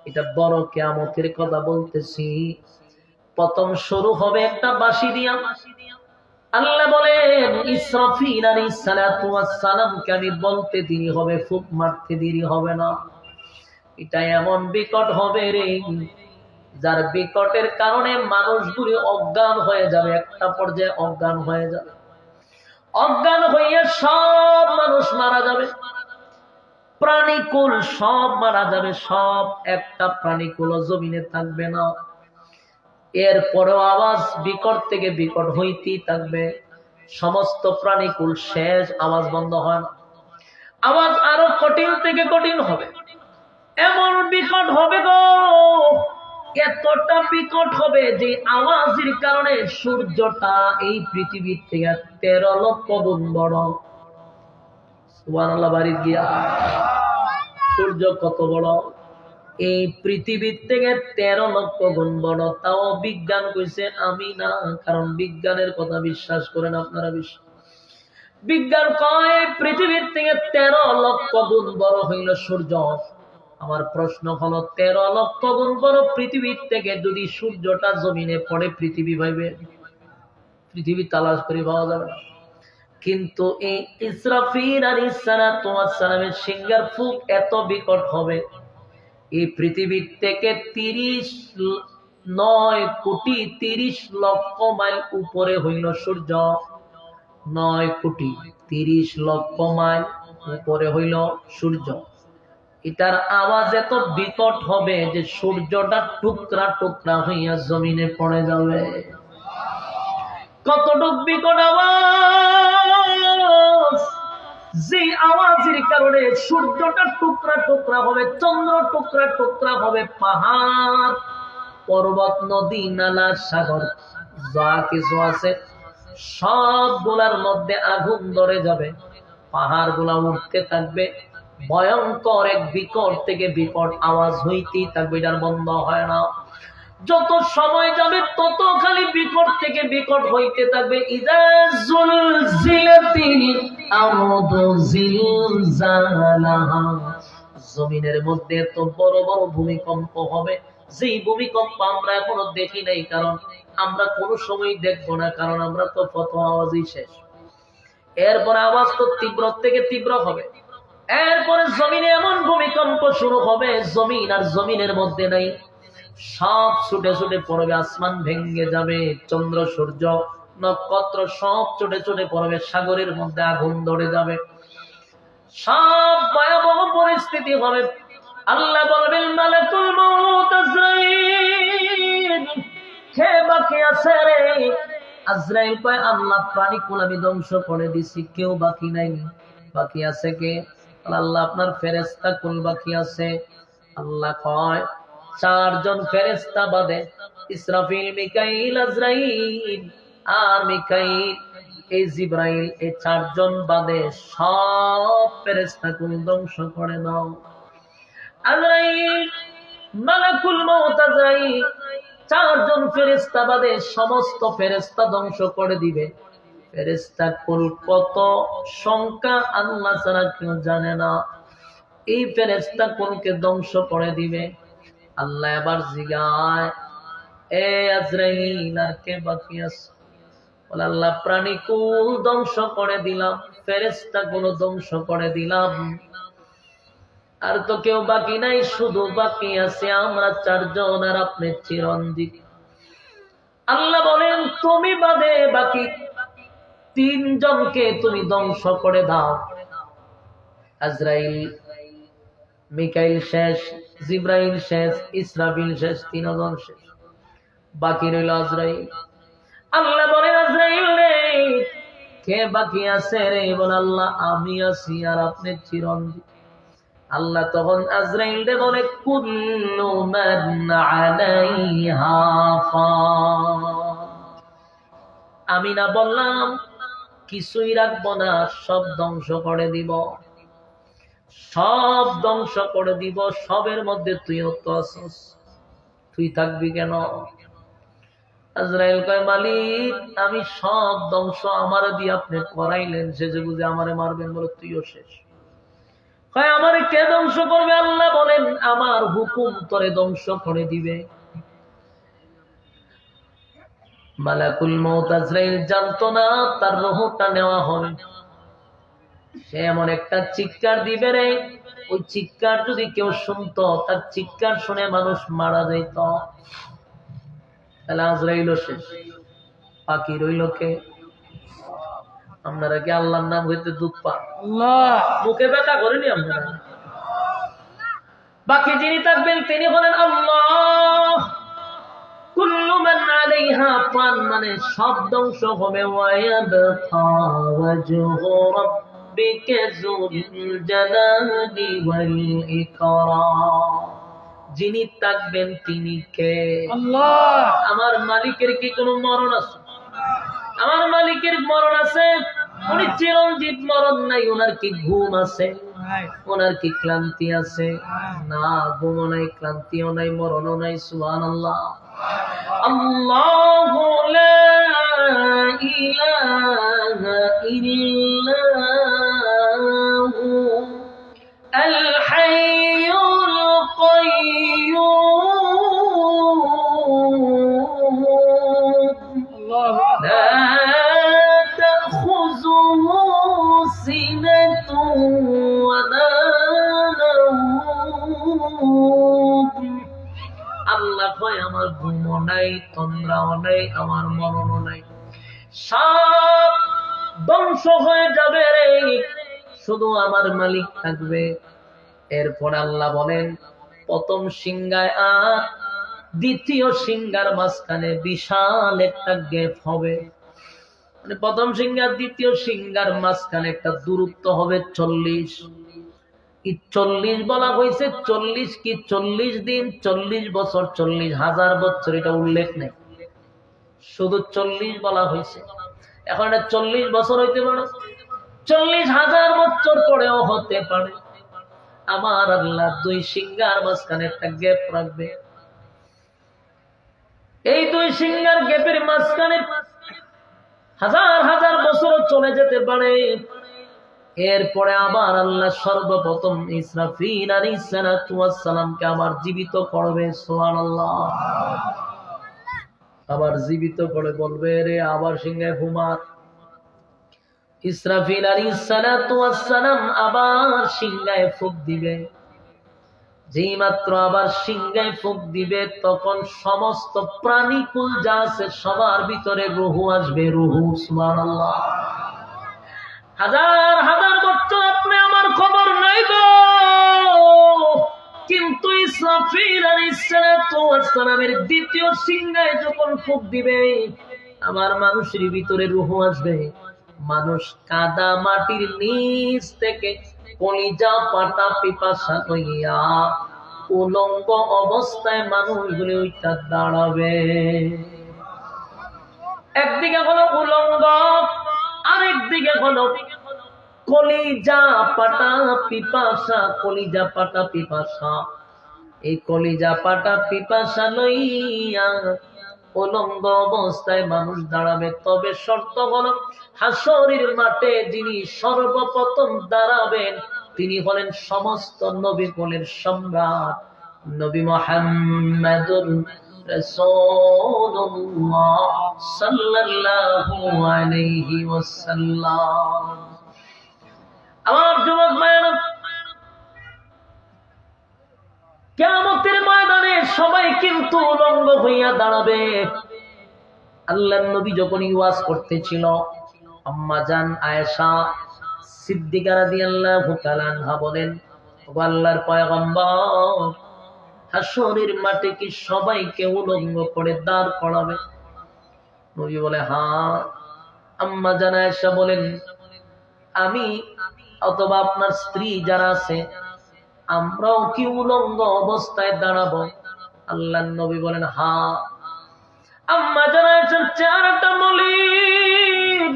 এটা বড় কিয়ামতের কথা বলতেছি। প্রথম শুরু হবে একটা বাঁশি দিয়া। আল্লাহ বলেন ইসরাফিল আলাইহিস সালাতু ওয়াস সালামকে আমি বলতে দেরি হবে, ফুঁক মারতে দেরি হবে না। এটা এমন বিকট হবে রে, যার বিকটের কারণে মানুষগুলি অজ্ঞান হয়ে যাবে, একটা পর্যায়ে অজ্ঞান হয়ে যাবে। অজ্ঞান হইয়া সব মানুষ মারা যাবে, প্রাণীকুল সব মারা যাবে, সব একটা প্রাণীকুল জমিনে থাকবে না। এরপরেও আওয়াজ বিকট থেকে বিকট হইতেই থাকবে, সমস্ত প্রাণীকুল শেষ, আওয়াজ বন্ধ হয় না। আওয়াজ আরো কঠিন থেকে কঠিন হবে, এমন বিকট হবে গো, এতটা বিকট হবে যে আওয়াজের কারণে সূর্যটা এই পৃথিবীর থেকে 13 লক্ষ গুণ বড়। সুবহানাল্লাহ। বাড়ি গিয়া সূর্য কত বড়? এই পৃথিবীর থেকে 13 লক্ষ গুণ বড়। তাও বিজ্ঞান কইছে, আমি না, কারণ বিজ্ঞানের কথা বিশ্বাস করেন আপনারা। বিজ্ঞান কয় পৃথিবীর থেকে 13 লক্ষ গুণ বড় হইল সূর্য। আমার প্রশ্ন হলো 13 লক্ষ গুণ বড় পৃথিবীর থেকে যদি সূর্যটা জমিনে পড়ে, পৃথিবী ভাইবে? পৃথিবী তালাশ করে পাওয়া যাবে না। কিন্তু এই ইসরাফিল আলাইহিস সালাতু ওয়াস সালামের সিংহার ফুঁক এত বিকট হবে, এই পৃথিবীর থেকে 9 কোটি 30 লক্ষ মাইল উপরে হইল সূর্য। 9 কোটি 30 লক্ষ মাইল উপরে হইল সূর্য। এটার আওয়াজ এত বিকট হবে যে সূর্যটা টুকরা টুকরা হইয়া জমিনে পড়ে যাবে। কতটুক বিকট আওয়াজ! যে আওয়াজের কারণে সূর্যটা টুকরা টুকরা হবে, চন্দ্র টুকরা টুকরা হবে, পাহাড় পর্বত নদী নালা সাগর যা কিছু আছে সবগুলার মধ্যে আগুন ধরে যাবে, পাহাড় গুলা উঠতে থাকবে, ভয়ঙ্কর এক বিকট থেকে বিকট আওয়াজ হইতেই থাকবে, এটার বন্ধ হয় না। যত সময় যাবে তত খালি বিকট থেকে বিকট হইতে থাকবে। ইযা যুলজিলাতিল আরদু জিলজালাহা, জমিনের মধ্যে এত বড় বড় ভূমিকম্প হবে, যেই ভূমিকম্প আমরা এখনো দেখি নাই, কারণ আমরা কোনো সময় দেখবো না, কারণ আমরা তো প্রথম আওয়াজই শেষ। এরপরে আওয়াজ তো তীব্র থেকে তীব্র হবে। এরপরে জমিনে এমন ভূমিকম্প শুরু হবে, জমিন আর জমিনের মধ্যে নাই, সব ছুটে ছুটে পড়বে, আসমান ভেঙে যাবে, চন্দ্র সূর্য নক্ষত্র সব ছুটে ছুটে পড়বে, সাগরের মধ্যে আগুন ধরে যাবে, সব ভয়াবহ পরিস্থিতি হবে। আল্লাহ বলবেন মালাকুল মউত আজরাইল, কে বাকি আছে রে? আজরাইল কয় আল্লাহ, প্রাণীকুল আমি ধ্বংস করে দিছি, কেউ বাকি নাই। বাকি আছে কে? আল্লাহ আপনার ফেরেশতা কুল বাকি আছে। আল্লাহ কয় 4 জন ফেরেশতা বাদে, ইসরাফিল, মিকাইল, আজরাইল আর মিকাইল, এই জিবরাইল, এই 4 জন বাদে সব ফেরেশতা কুল ধ্বংস করে দাও। আজরাইল, মালাকুল মউত আজরাইল, 4 জন ফেরেশতা বাদে সমস্ত ফেরেশতা ধ্বংস করে দিবে। ফেরেশতা কুল কত সংখ্যা আল্লাহ ছাড়া কেউ জানে না। এই ফেরেশতা কুলকে ধ্বংস করে দিবে। আল্লাহ এবার জিগায়, এ আজরাইল, আর কে বাকি আছে? বলে আল্লাহ প্রাণীকুল ধ্বংস করে দিলাম, ফেরেশতা কুল ধ্বংস করে দিলাম, আর তো কেউ বাকি নাই, শুধু বাকি আছে আমরা 4 জন আর আপনি চিরঞ্জীব। আল্লাহ বলেন তুমি বাদে বাকি 3 জনকে তুমি ধ্বংস করে দাও। আজরাইল, মিকাইল শেষ, জিব্রাইল শেষ, ইসরাফিল শেষ, 3 জন শেষ। বাকি রইল আজরাইল। আল্লাহ বলেন আজরাইল রে কে বাকি আছে রে? বল আল্লাহ আমি আছি আর আপনি চিরঞ্জীব। আল্লাহ তখন আজরাইল রে বলে কুল্লু মান আলাইহা ফান। আমি না বললাম কিছুই রাখবো না, সব ধ্বংস করে দিব, সব ধ্বংস করে দিব। সবের মধ্যে তুইও তো আছিস, তুই থাকবি কেন? আজরাইল কয় মালিক আমি সব ধ্বংস আমার দিয়ে আপনি করাইলেন, শেষে বুঝে আমারে মারবেন, বলে তুইও শেষ। কয় আমারে কে ধ্বংস করবে? আল্লাহ বলেন আমার হুকুম তোরে ধ্বংস করে দিবে। মালাকুল মউত আজরাইল জানতো না তার রূহটা নেওয়া হবে। সে এমন একটা চিৎকার দিবে রে, ওই চিৎকার যদি কেউ শুনতো, তার চিৎকার শুনে মানুষ মারা যাইত। তাহলে আজরাইল শেষ, বাকি রইল কে? আপনারা কি আল্লাহর নাম হইতে দুধ পান? মুখে ব্যথা করেনি আপনারা? বাকি যিনি থাকবেন তিনি হলেন আল্লাহ। কুল্লু মান আলাইহা ফান মানে সব ধ্বংস হবে। ওয়ায়াবকা ওয়াজহু রাব্বিকা যুল জালালি ওয়াল ইকরাম। যিনি থাকবেন তিনি কে? আল্লাহ। আমার মালিকের কি কোনো মরণ আছে? আমার মালিকের মরণ আছে? উনি চিরঞ্জীব, মরণ নাই। ওনার কি ঘুম আছে? ওনার কি ক্লান্তি আছে? না, ঘুমও নাই, ক্লান্তিও নাই, মরণও নাই। সুবহানাল্লাহ। আল্লাহু লা ইলাহা ইল্লাহু আল হাইয়ুল কাইয়্যুম লা তাখুযুহু সিনাতুন ওয়া লা নাওম। আল্লাহ কয় আমার ঘুমও নাই, তন্দ্রাও নাই, আমার মরণও নাই, সব ধ্বংস হয়ে যাবে রে, শুধু আমার মালিক থাকবে। এরপর আল্লাহ বলেন প্রথম সিংহায় আর দ্বিতীয় সিংহার মাঝখানে বিশাল একটা গ্যাপ হবে। মানে প্রথম সিংহার দ্বিতীয় সিংহার মাঝখানে একটা দূরত্ব হবে 40। 40 বলা হয়েছে, 40 কি 40 দিন, 40 বছর, 40,000 বছর, এটা উল্লেখ নেই, শুধু 40 বলা হয়েছে। এখন এটা 40 বছর হইতে পারে, 40,000 বছর পরেও হতে পারে। আমার আল্লাহ দুই সিংহার মাঝখানে একটা গ্যাপ রাখবে। এই দুই সিংহার গ্যাপের মাঝখানে হাজার হাজার বছর চলে যেতে পারে। এরপরে আবার আল্লাহ সর্বপ্রথম ইসরাফিল আলাইহিস সালাতু ওয়াস সালামকে আবার জীবিত করবে। সুবহানাল্লাহ। আবার জীবিত করে বলবে রে আবার সিংহায় ঘুমার। ইসরাফিল আলাইহিস সালাতু ওয়াস সালাম আবার সিংহায় ফুঁক দিবে। যেই মাত্র আবার সিংহায় ফুঁক দিবে তখন সমস্ত প্রাণীকুল যা আছে সবার ভিতরে রূহ আসবে, রূহ। সুবহানাল্লাহ। হাজার হাজার বছর আপনি আমার খবর নাই গো, কিন্তু ইসরাফিল আলাইহিস সালাতু ওয়াস সালামের দ্বিতীয় সিংহায় যখন ফুঁক দিবে আমার মানুষের ভিতরে রূহ আসবে। মানুষ কাদা মাটির নিচ থেকে কলিজা পাটা পিপাসা লইয়া উলঙ্গ অবস্থায় মানুষগুলি ওইটা দাঁড়াবে। একদিকে হলো উলঙ্গ, আরেকদিকে হলো কলিজা পাটা পিপাসা। কলিজা পাটা পিপাসা, এই কলিজা পাটা পিপাসা লইয়া উলঙ্গ অবস্থায় মানুষ দাঁড়াবে। তবে শর্ত হলো হাসরের মাঠে যিনি সর্বপ্রথম দাঁড়াবেন তিনি হলেন সমস্ত নবী কুলের সম্রাট নবী মুহাম্মদুর রাসূলুল্লাহ সাল্লাল্লাহু আলাইহি ওয়াসাল্লাম। আমার যুবক ভাইরা, কিয়ামতের ময়দানে সবাই কিন্তু উলঙ্গ হইয়া দাঁড়াবে। আল্লাহর নবী যখন ওয়াজ করতেছিল, আম্মা জান আয়েশা সিদ্দিকা রাদিয়াল্লাহু তাআলা আনহা বলেন, ও আল্লাহর পয়গম্বর হাসরের মাঠে কি সবাইকে উলঙ্গ করে দাঁড় করাবে? নবী বলে হ্যাঁ। আম্মা জান আয়েশা বলেন আমি অথবা আপনার স্ত্রী যারা আছে আমরাও কি উলঙ্গ অবস্থায় দাঁড়াবো? আল্লাহর নবী বলেন হ্যাঁ। আম্মা জান আয়েশার চেহারাটা মলিন,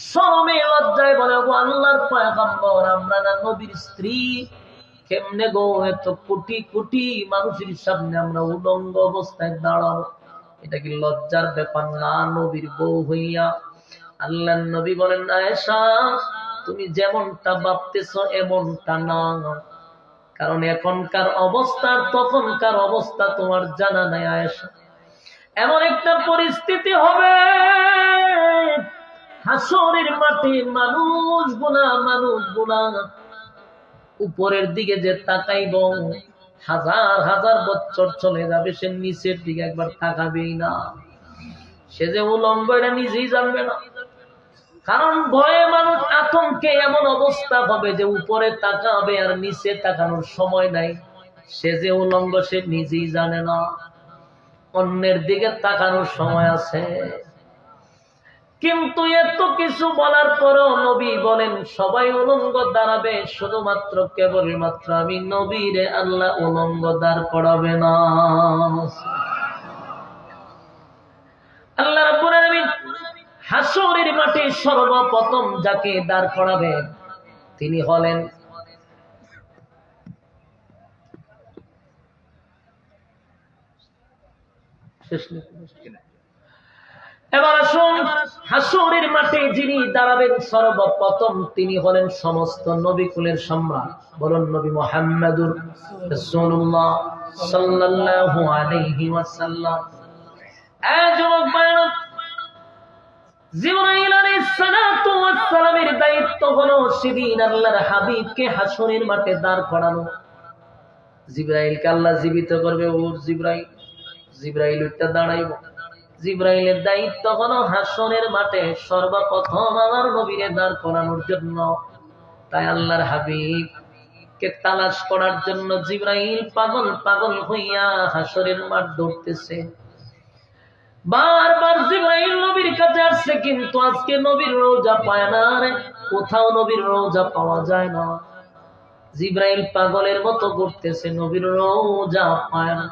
শরমে লজ্জায় বলে ও আল্লাহর পয়গম্বর, আমরা না নবীর স্ত্রী, কেমনে গো এত কোটি কোটি মানুষের সামনে আমরা উলঙ্গ অবস্থায় দাঁড়াবো? এটা কি লজ্জার ব্যাপার না নবীর বউ হইয়া? আল্লাহর নবী বলেন আয়েশা তুমি যেমনটা ভাবতেছো এমনটা না, কারণ এখনকার অবস্থা তখনকার অবস্থা তোমার জানা নাই আয়েশা। এমন একটা পরিস্থিতি হবে হাসরের মাঠে মানুষগুলা উপরের দিকে যে তাকাইব হাজার হাজার বছর চলে যাবে, সে নিচের দিকে একবার তাকাবেই না। সে যে উলঙ্গ এটা নিজেই জানবে না, কারণ ভয়ে মানুষ আতঙ্কে এমন অবস্থা হবে যে উপরে তাকাবে আর নিচে তাকানোর সময় নাই। সে যে উলঙ্গ সে নিজেই জানে না, অন্যের দিকে তাকানোর সময় আছে। কিন্তু এত কিছু বলার পরও নবী বলেন সবাই উলঙ্গ দাঁড়াবে, শুধুমাত্র কেবলমাত্র আমি নবীরে আল্লাহ উলঙ্গ দাঁড় করাবে না। আল্লাহ রাব্বুল আলামিন হাসরের মাঠে সর্বপ্রথম যাকে দাঁড় করাবেন তিনি হলেন এবার আসুন হাসরের মাঠে যিনি দাঁড়াবেন সর্বপ্রথম তিনি হলেন সমস্ত নবী কুলের সম্রাট। বলুন নবী মুহাম্মদুর রাসূলুল্লাহ সাল্লাল্লাহু আলাইহি ওয়াসাল্লাম। যুবক ভাইরা, জিবরাইল আলাইহিস সালাতু ওয়াস সালামের দায়িত্ব হলো সেদিন আল্লাহর হাবিবকে হাসরের মাঠে দাঁড় করানো। জিবরাইলকে আল্লাহ জীবিত করবে, ওর জিবরাইল উঠতে দাঁড়াইব। জিবরাইলের দায়িত্ব হলো হাসরের মাঠে সর্বপ্রথম আমার নবীরে দাঁড় করানোর জন্য। তাই আল্লাহর হাবিবকে তালাশ করার জন্য জিবরাইল পাগল পাগল হইয়া হাসরের মাঠ দৌড়তেছে। বারবার জিবরাইল নবীর কাছে আসছে, কিন্তু আজকে নবীর রওজা পায় না রে, কোথাও নবীর রওজা পাওয়া যায় না। জিবরাইল পাগলের মতো ঘুরতেছে, নবীর রওজা পায় না।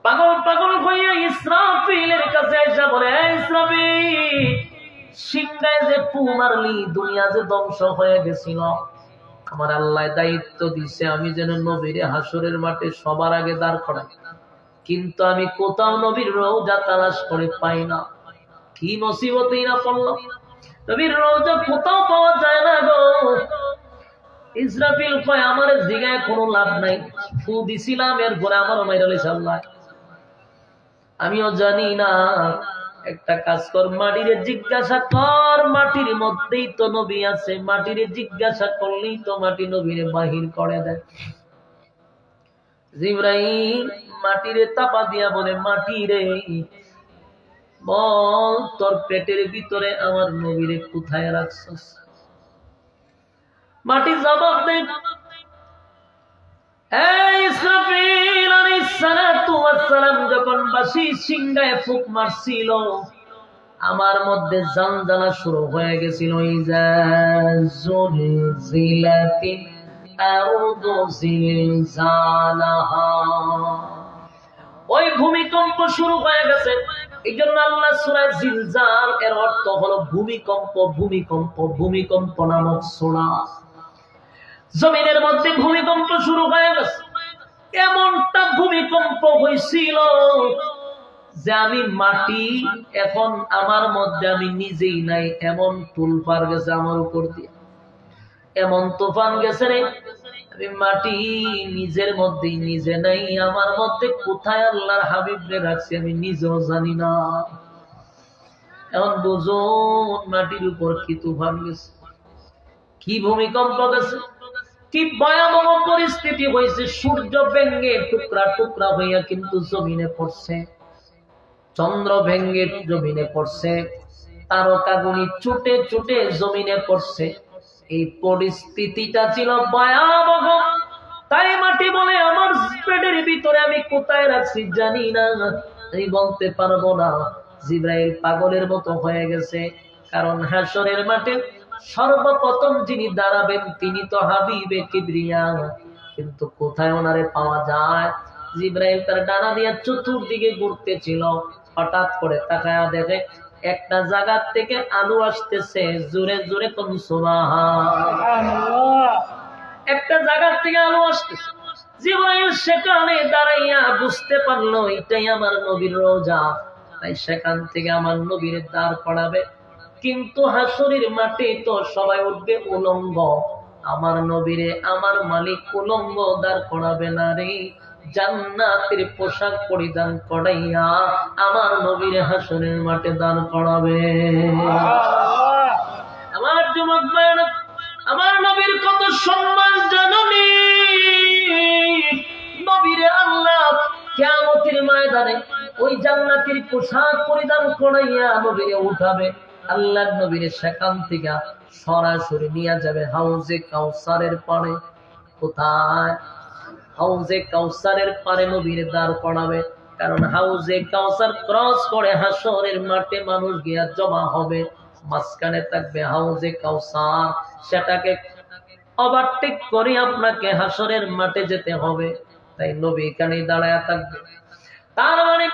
পাগল পাগল হইয়া ইসরাফিলের কাছে এসে বলে ইসরাফিল, সিংহায় যে পু মারলি দুনিয়া যে ধ্বংস হয়ে গেছিল, আমার আল্লাহ দায়িত্ব দিছে আমি যেন নবীর হাসরের মাঠে সবার আগে দাঁড় করাই, কিন্তু আমি কোথাও নবীর রওজা তালাশ করে পাই না। কি মুসিবতেই না পড়লাম, নবীর রওজা কোথাও পাওয়া যায় না গো। ইসরাফিল কয় আমার জিগায় কোনো লাভ নাই, ফু দিছিলাম এরপরে আমারও মাইরা লাইছে আল্লাহ। আমিও জানি না, একটা কাজ কর, মাটিরে জিজ্ঞাসা কর, মাটির মধ্যেই তো নবী আছে, মাটিরে জিজ্ঞাসা করলেই তো মাটি নবীরে বাহির করে দেয়। জিবরাইল মাটিরে তাপা দিয়া বলে মাটিরে বল তোর পেটের ভিতরে আমার নবীরে কোথায় রাখছস? মাটি জবাব দেয় ইসরাফিল আলাইহিস সালাতু ওয়াস সালাম যখন বাঁশি সিংহায় ফুঁক মারছিল আমার মধ্যে জানজানা শুরু হয়ে গেছিল। ইজা জুলজিলাতিল আরদু জিলজালাহা, ওই ভূমিকম্প শুরু হয়ে গেছে। এই জন্য আল্লাহ সূরা জিলজাল এর অর্থ হলো ভূমিকম্প। ভূমিকম্প ভূমিকম্প নামক সূরা, জমিনের মধ্যে ভূমিকম্প শুরু হয়ে গেছে। এমনটা ভূমিকম্প হয়েছিল যে আমি মাটি এখন আমার মধ্যে আমি নিজেই নাই, এমন তুলপার গেছে আমার উপর দিয়ে, এমন তুফান গেছে রে, আমি মাটি নিজের মধ্যেই নিজে নাই, আমার মধ্যে কোথায় আল্লাহর হাবিবরে রাখছি আমি নিজেও জানি না। এখন বুঝুন মাটির উপর কি তুফান গেছে, কি ভূমিকম্প গেছে, কি ভয়াবহ পরিস্থিতি হয়েছে। সূর্য ভেঙ্গে টুকরা টুকরা হইয়া কিন্তু জমিনে পড়ছে, চন্দ্র ভেঙ্গে জমিনে পড়ছে, তারকাগুলি চুটে চুটে জমিনে পড়ছে। এই পরিস্থিতিটা ছিল ভয়াবহ। তাই মাটি বলে আমার পেটের ভিতরে আমি কোথায় রাখছি জানি না, আমি বলতে পারবো না। জিবরাইল পাগলের মতো হয়ে গেছে, কারণ হাসরের মাঠে সর্বপ্রথম যিনি দাঁড়াবেন তিনি তো হাবিবে কিবরিয়া, কিন্তু কোথায় ওনারে পাওয়া যায়? জিবরাইল তার ডানা দিয়ে চতুর্দিকে ঘুরতেছিল, হঠাৎ করে তাকায়া দেখে একটা জায়গা থেকে আলু আসতেছে, জোরে জোরে কোন সুবহানাল্লাহ। একটা জায়গা থেকে আলু আসতেছে, জিবরাইল সেখানে দাঁড়াইয়া বুঝতে পারলো এটাই আমার নবীর রওজা, তাই সেখান থেকে আমার নবীর দাঁড় করাবে। কিন্তু হাসরের মাঠে তো সবাই উঠবে উলঙ্গ, আমার নবীরে আমার মালিক উলঙ্গ দাঁড় করাবে না রে, জান্নাতের পোশাক পরিধান করাইয়া আমার নবীরে হাসরের মাঠে দাঁড় করাবে। আমার যুবক ভাইরা, আমার নবীর কত সম্মান জানেননি? নবীরে আল্লাহ কিয়ামতের ময়দানে ওই জান্নাতের পোশাক পরিধান করাইয়া নবীরে উঠাবে। আল্লাহর নবীরে সেখান থেকে সরাসরি নিয়ে যাবে হাউজে কাউসারের পারে। কোথায়? হাউজে কাউসারের পারে নবীরে দাঁড় করাবে, কারণ হাউজে কাউসার ক্রস করে হাসরের মাঠে মানুষ গিয়া জমা হবে, মাঝখানে থাকবে হাউজে কাউসার, সেটাকে ওভারটেক করে আপনাকে হাসরের মাঠে যেতে হবে। তাই নবী এখানে দাঁড়ায় থাকবে। তার মানে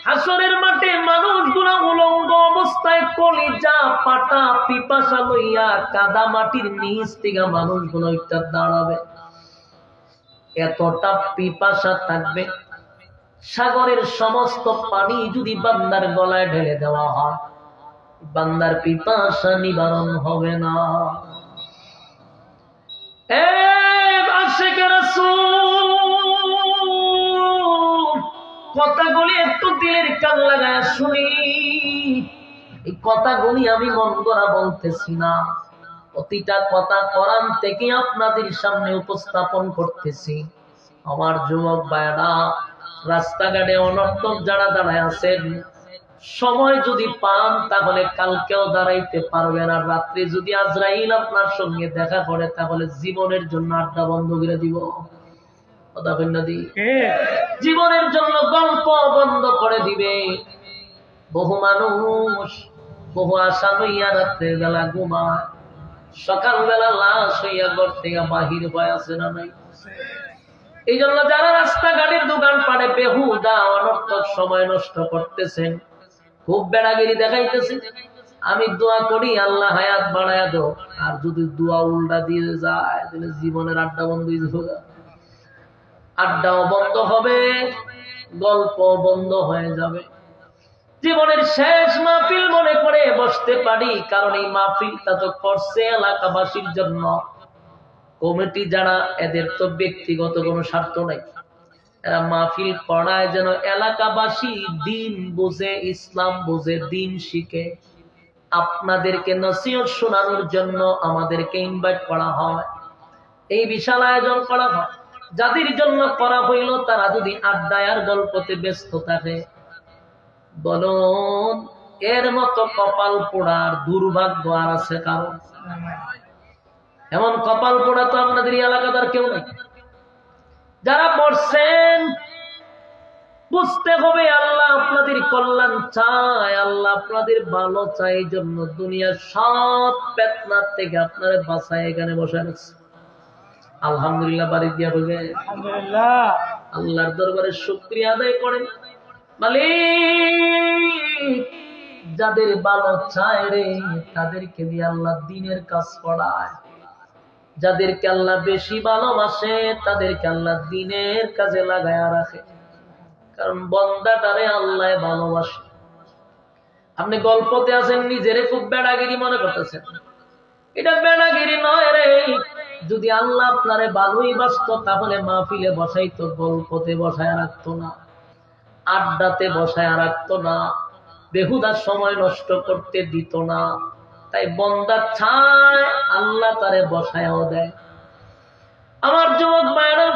হাসরের মাঠে মানুষগুলো উলঙ্গ অবস্থায় কলিজা পাটা পিপাসা লইয়া কাদা মাটির নিচ থেকে মানুষগুলো একটা দাঁড়াবে। এতটা পিপাসা থাকবে, সাগরের সমস্ত পানি যদি বান্দার গলায় ঢেলে দেওয়া হয়, বান্দার পিপাসা নিবারণ হবে না। কথাগুলি একটু দিলের কান লাগায় শুনি, এই কথাগুলি আমি মন করা বলতেছি না, প্রতিটা কথা কোরআন থেকে আপনাদের সামনে উপস্থাপন করতেছি। আমার যুবক ভাইরা, রাস্তাঘাটে অনর্থক যারা দাঁড়ায় আছেন, সময় যদি পান তাহলে কালকেও দাঁড়াইতে পারবেন, আর রাত্রে যদি আজরাইল আপনার সঙ্গে দেখা করে তাহলে জীবনের জন্য আড্ডা বন্ধ করে দিব। কথা বলেন না দি? জীবনের জন্য গল্প বন্ধ করে দিবে। বহু মানুষ বহু আশা লইয়া রাত্রের বেলা ঘুমায়, সকালবেলা লাশ হইয়া ঘর থেকে বাহির হয়ে আসে না নাই? এই জন্য যারা রাস্তাঘাটের দোকান পাড়ে বেহুদা অনর্থক সময় নষ্ট করতেছেন, খুব বেড়াগিরি দেখাইতেছে, আমি দোয়া করি আল্লাহ হায়াত বাড়ায়া দাও। আর যদি দোয়া উল্টা দিয়ে যায় তাহলে জীবনের আড্ডা বন্ধ হয়ে যাবে, আড্ডাও বন্ধ হবে, গল্প বন্ধ হয়ে যাবে। জীবনের শেষ মাহফিল মনে করে বসতে পারি, কারণ এই মাহফিলটা তো করছে এলাকাবাসীর জন্য। কমিটি যারা, এদের তো ব্যক্তিগত কোনো স্বার্থ নাই, এরা মাহফিল করায় যেন এলাকাবাসী দিন বুঝে, ইসলাম বুঝে, দিন শিখে। আপনাদেরকে নসিহত শোনানোর জন্য আমাদেরকে ইনভাইট করা হয়, এই বিশাল আয়োজন করা হয়। যাদের জন্য করা হইল তারা যদি আড্ডায় আর গল্পতে ব্যস্ত থাকে, বলুন এর মতো কপাল পোড়ার দুর্ভাগ্য আর আছে কারণ? এমন কপাল পোড়া তো আপনাদের এলাকাদার কেউ নাই। যারা পড়ছেন বুঝতে হবে আল্লাহ আপনাদের কল্যাণ চায়, আল্লাহ আপনাদের ভালো চায়, এই জন্য দুনিয়ার সব ফিতনা থেকে আপনারা বাঁচায় এখানে বসে আছে। আলহামদুলিল্লাহ বাড়ি দিয়া বলবে আলহামদুলিল্লাহ। আল্লাহর দরবারে শুকরিয়া আদায় করেন। মালিক যাদের ভালো চায় রে, তাদেরকে দিয়ে আল্লাহ দ্বীনের কাজ করায়। যাদেরকে আল্লাহ বেশি ভালোবাসে তাদেরকে আল্লাহ দ্বীনের কাজে লাগায়া রাখে, কারণ বান্দাটারে আল্লাহ ভালোবাসে। আপনি গল্পতে আছেন, নিজেরে খুব বেড়াগিরি মনে করতেছেন, এটা বেড়াগিরি নয় রে। যদি আল্লাহ আপনারে ভালোই বাসতো তাহলে মাহফিলে বসাইতো, গল্পতে বসায় রাখতো না, আড্ডাতে বসায় রাখতো না, বেহুদা সময় নষ্ট করতে দিত না। তাই বন্দা চায় আল্লাহ তারে বসায়ও দেয়। আমার যুবক ভাইরা,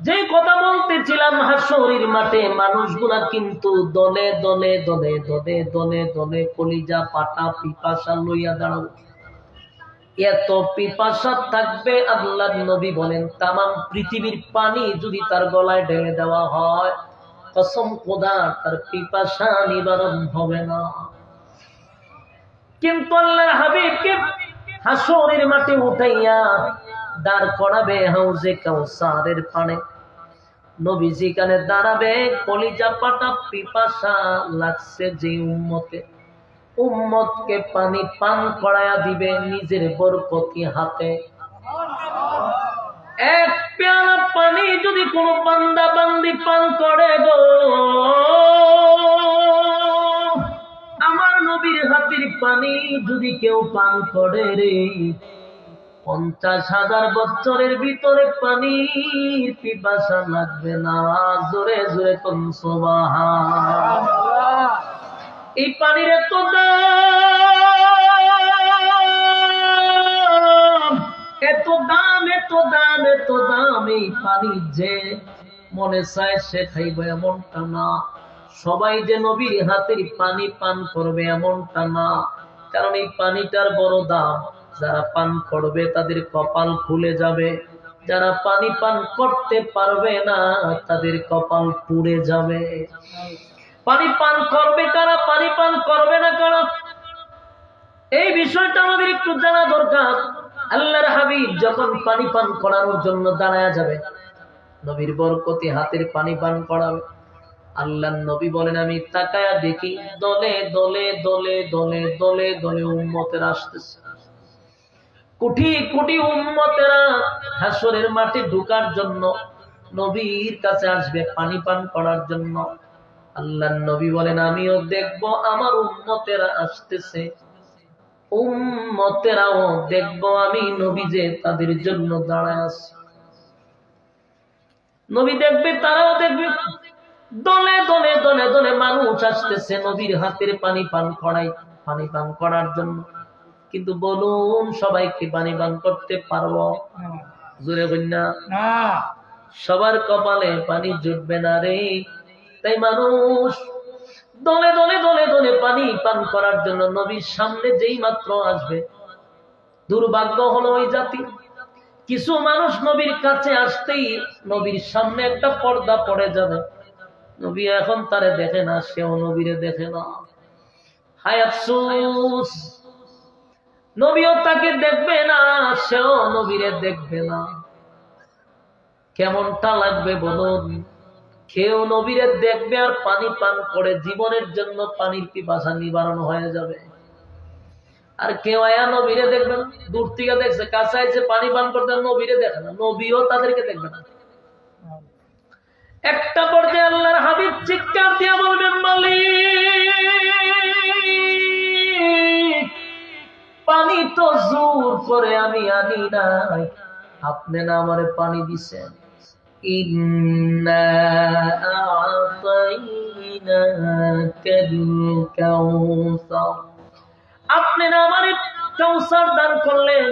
যে কথা বলতেছিলাম, হাসরের মাঠে মানুষগুলা কিন্তু দলে দলে দলে দলে দলে দলে কলিজা পাটা পিপাসা লইয়া দাঁড়াবো। এত পিপাসা থাকবে, আল্লাহর নবী বলেন তামাম পৃথিবীর পানি যদি তার গলায় ঢেলে দেওয়া হয়, কসম খোদা তার পিপাসা নিবারণ হবে না। কিন্তু আল্লাহর হাবিবকে হাসরের মাঠে উঠাইয়া দাঁড় করাবে হাউজে কাউসারের পানে। নবীজি কানে দাঁড়াবে, কলিজা পাটা পিপাসা লাগছে যে উম্মতকে পানি পান করায়া দিবে নিজের বরকতি হাতে। এক পেয়ালা পানি যদি কোন বান্দা বান্দি পান করে গো, আমার নবীর হাতের পানি যদি কেউ পান করে রে, 50,000 বছরের ভিতরে পানি পিপাসা লাগবে না। জোরে জোরে কোন সুবহানাল্লাহ। এই পানির এত দাম, এত দাম, এত দাম, এত দাম। এই পানি যে মনে চায় সে খাইব এমনটা না, সবাই যে নবীর হাতের পানি পান করবে এমনটা না। কারণ এই পানিটার বড় দাম। যারা পান করবে তাদের কপাল খুলে যাবে, যারা পানি পান করতে পারবে না তাদের কপাল পুড়ে যাবে। পানি পান করবে কারা, পানি পান করবে না কারা, এই বিষয়টা আমাদের একটু জানা দরকার। আল্লাহর হাবিব যখন পানি পান করানোর জন্য দাঁড়ায় যাবে, নবীর বরকতি হাতের পানি পান করাবে, আল্লাহর নবী বলেন আমি তাকায়া দেখি দলে দলে দলে দলে দলে দলে উম্মতেরা আসতেছে। কোটি কোটি উম্মতেরা হাসরের মাঠে ঢোকার জন্য নবীর কাছে আসবে পানি পান করার জন্য। আল্লাহর নবী বলেন আমিও দেখবো আমার উম্মতেরা আসতেছে, উম্মতেরাও দেখবো আমি নবী যে তাদের জন্য দাঁড়ায় আছি। নবী দেখবে, তারাও দেখবে। দলে দলে দলে দলে মানুষ আসতেছে নবীর হাতের পানি পান করার জন্য। কিন্তু বলুন সবাইকে পানি পান করতে পারবো? জোরে বন্যা না, সবার কপালে পানি জুটবে না রে। তাই মানুষ দলে দলে দলে দলে পানি পান করার জন্য নবীর সামনে যেই মাত্র আসবে, দুর্ভাগ্য হলো ওই জাতি, কিছু মানুষ নবীর কাছে আসতেই নবীর সামনে একটা পর্দা পড়ে যাবে। নবী এখন তারে দেখে না, সেও নবীরে দেখে না। হায় আফসোস, নবীও তাকে দেখবে না, সেও নবীরে দেখবে না। কেমনটা লাগবে বলুন? কেউ নবীরে দেখবে আর পানি পান করে জীবনের জন্য পানির পিপাসা নিবারণ হয়ে যাবে। আর কেউ আয়া নবীরে দেখবে না, দূর থেকে দেখছে, কাছে এসে পানি পান করতে নবীরে দেখে না, নবীও তাদেরকে দেখবে না। একটা পর্যায়ে আল্লাহর হাবিব চিৎকার দিয়ে বলবেন মালিক, পানি তো জোর করে আমি আনি নাই, আপনি না আমারে পানি দিছেন। ইন্না আ'তাইনাকাল কাউসার, আপনি না আমারে কাউসার দান করলেন,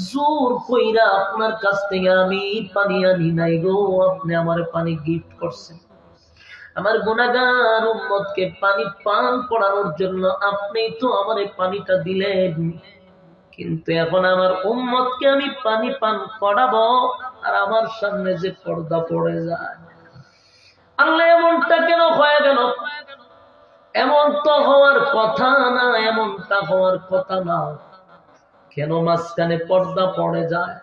জোর কইরা আপনার কাছ থেকে আমি পানি আনি নাই গো, আপনি আমারে পানি গিফট করছেন। আমার গুনাহগার উম্মতকে পানি পান করানোর জন্য আপনি তো আমারে পানিটা দিলেন, কিন্তু এখন আমার উম্মতকে আমি পানি পান করাবো আর আমার সামনে যে পর্দা পড়ে যায়। আল্লাহ এমনটা কেন হয়ে গেল? এমন তো হওয়ার কথা না, এমনটা হওয়ার কথা না। কেন মাঝখানে পর্দা পড়ে যায়?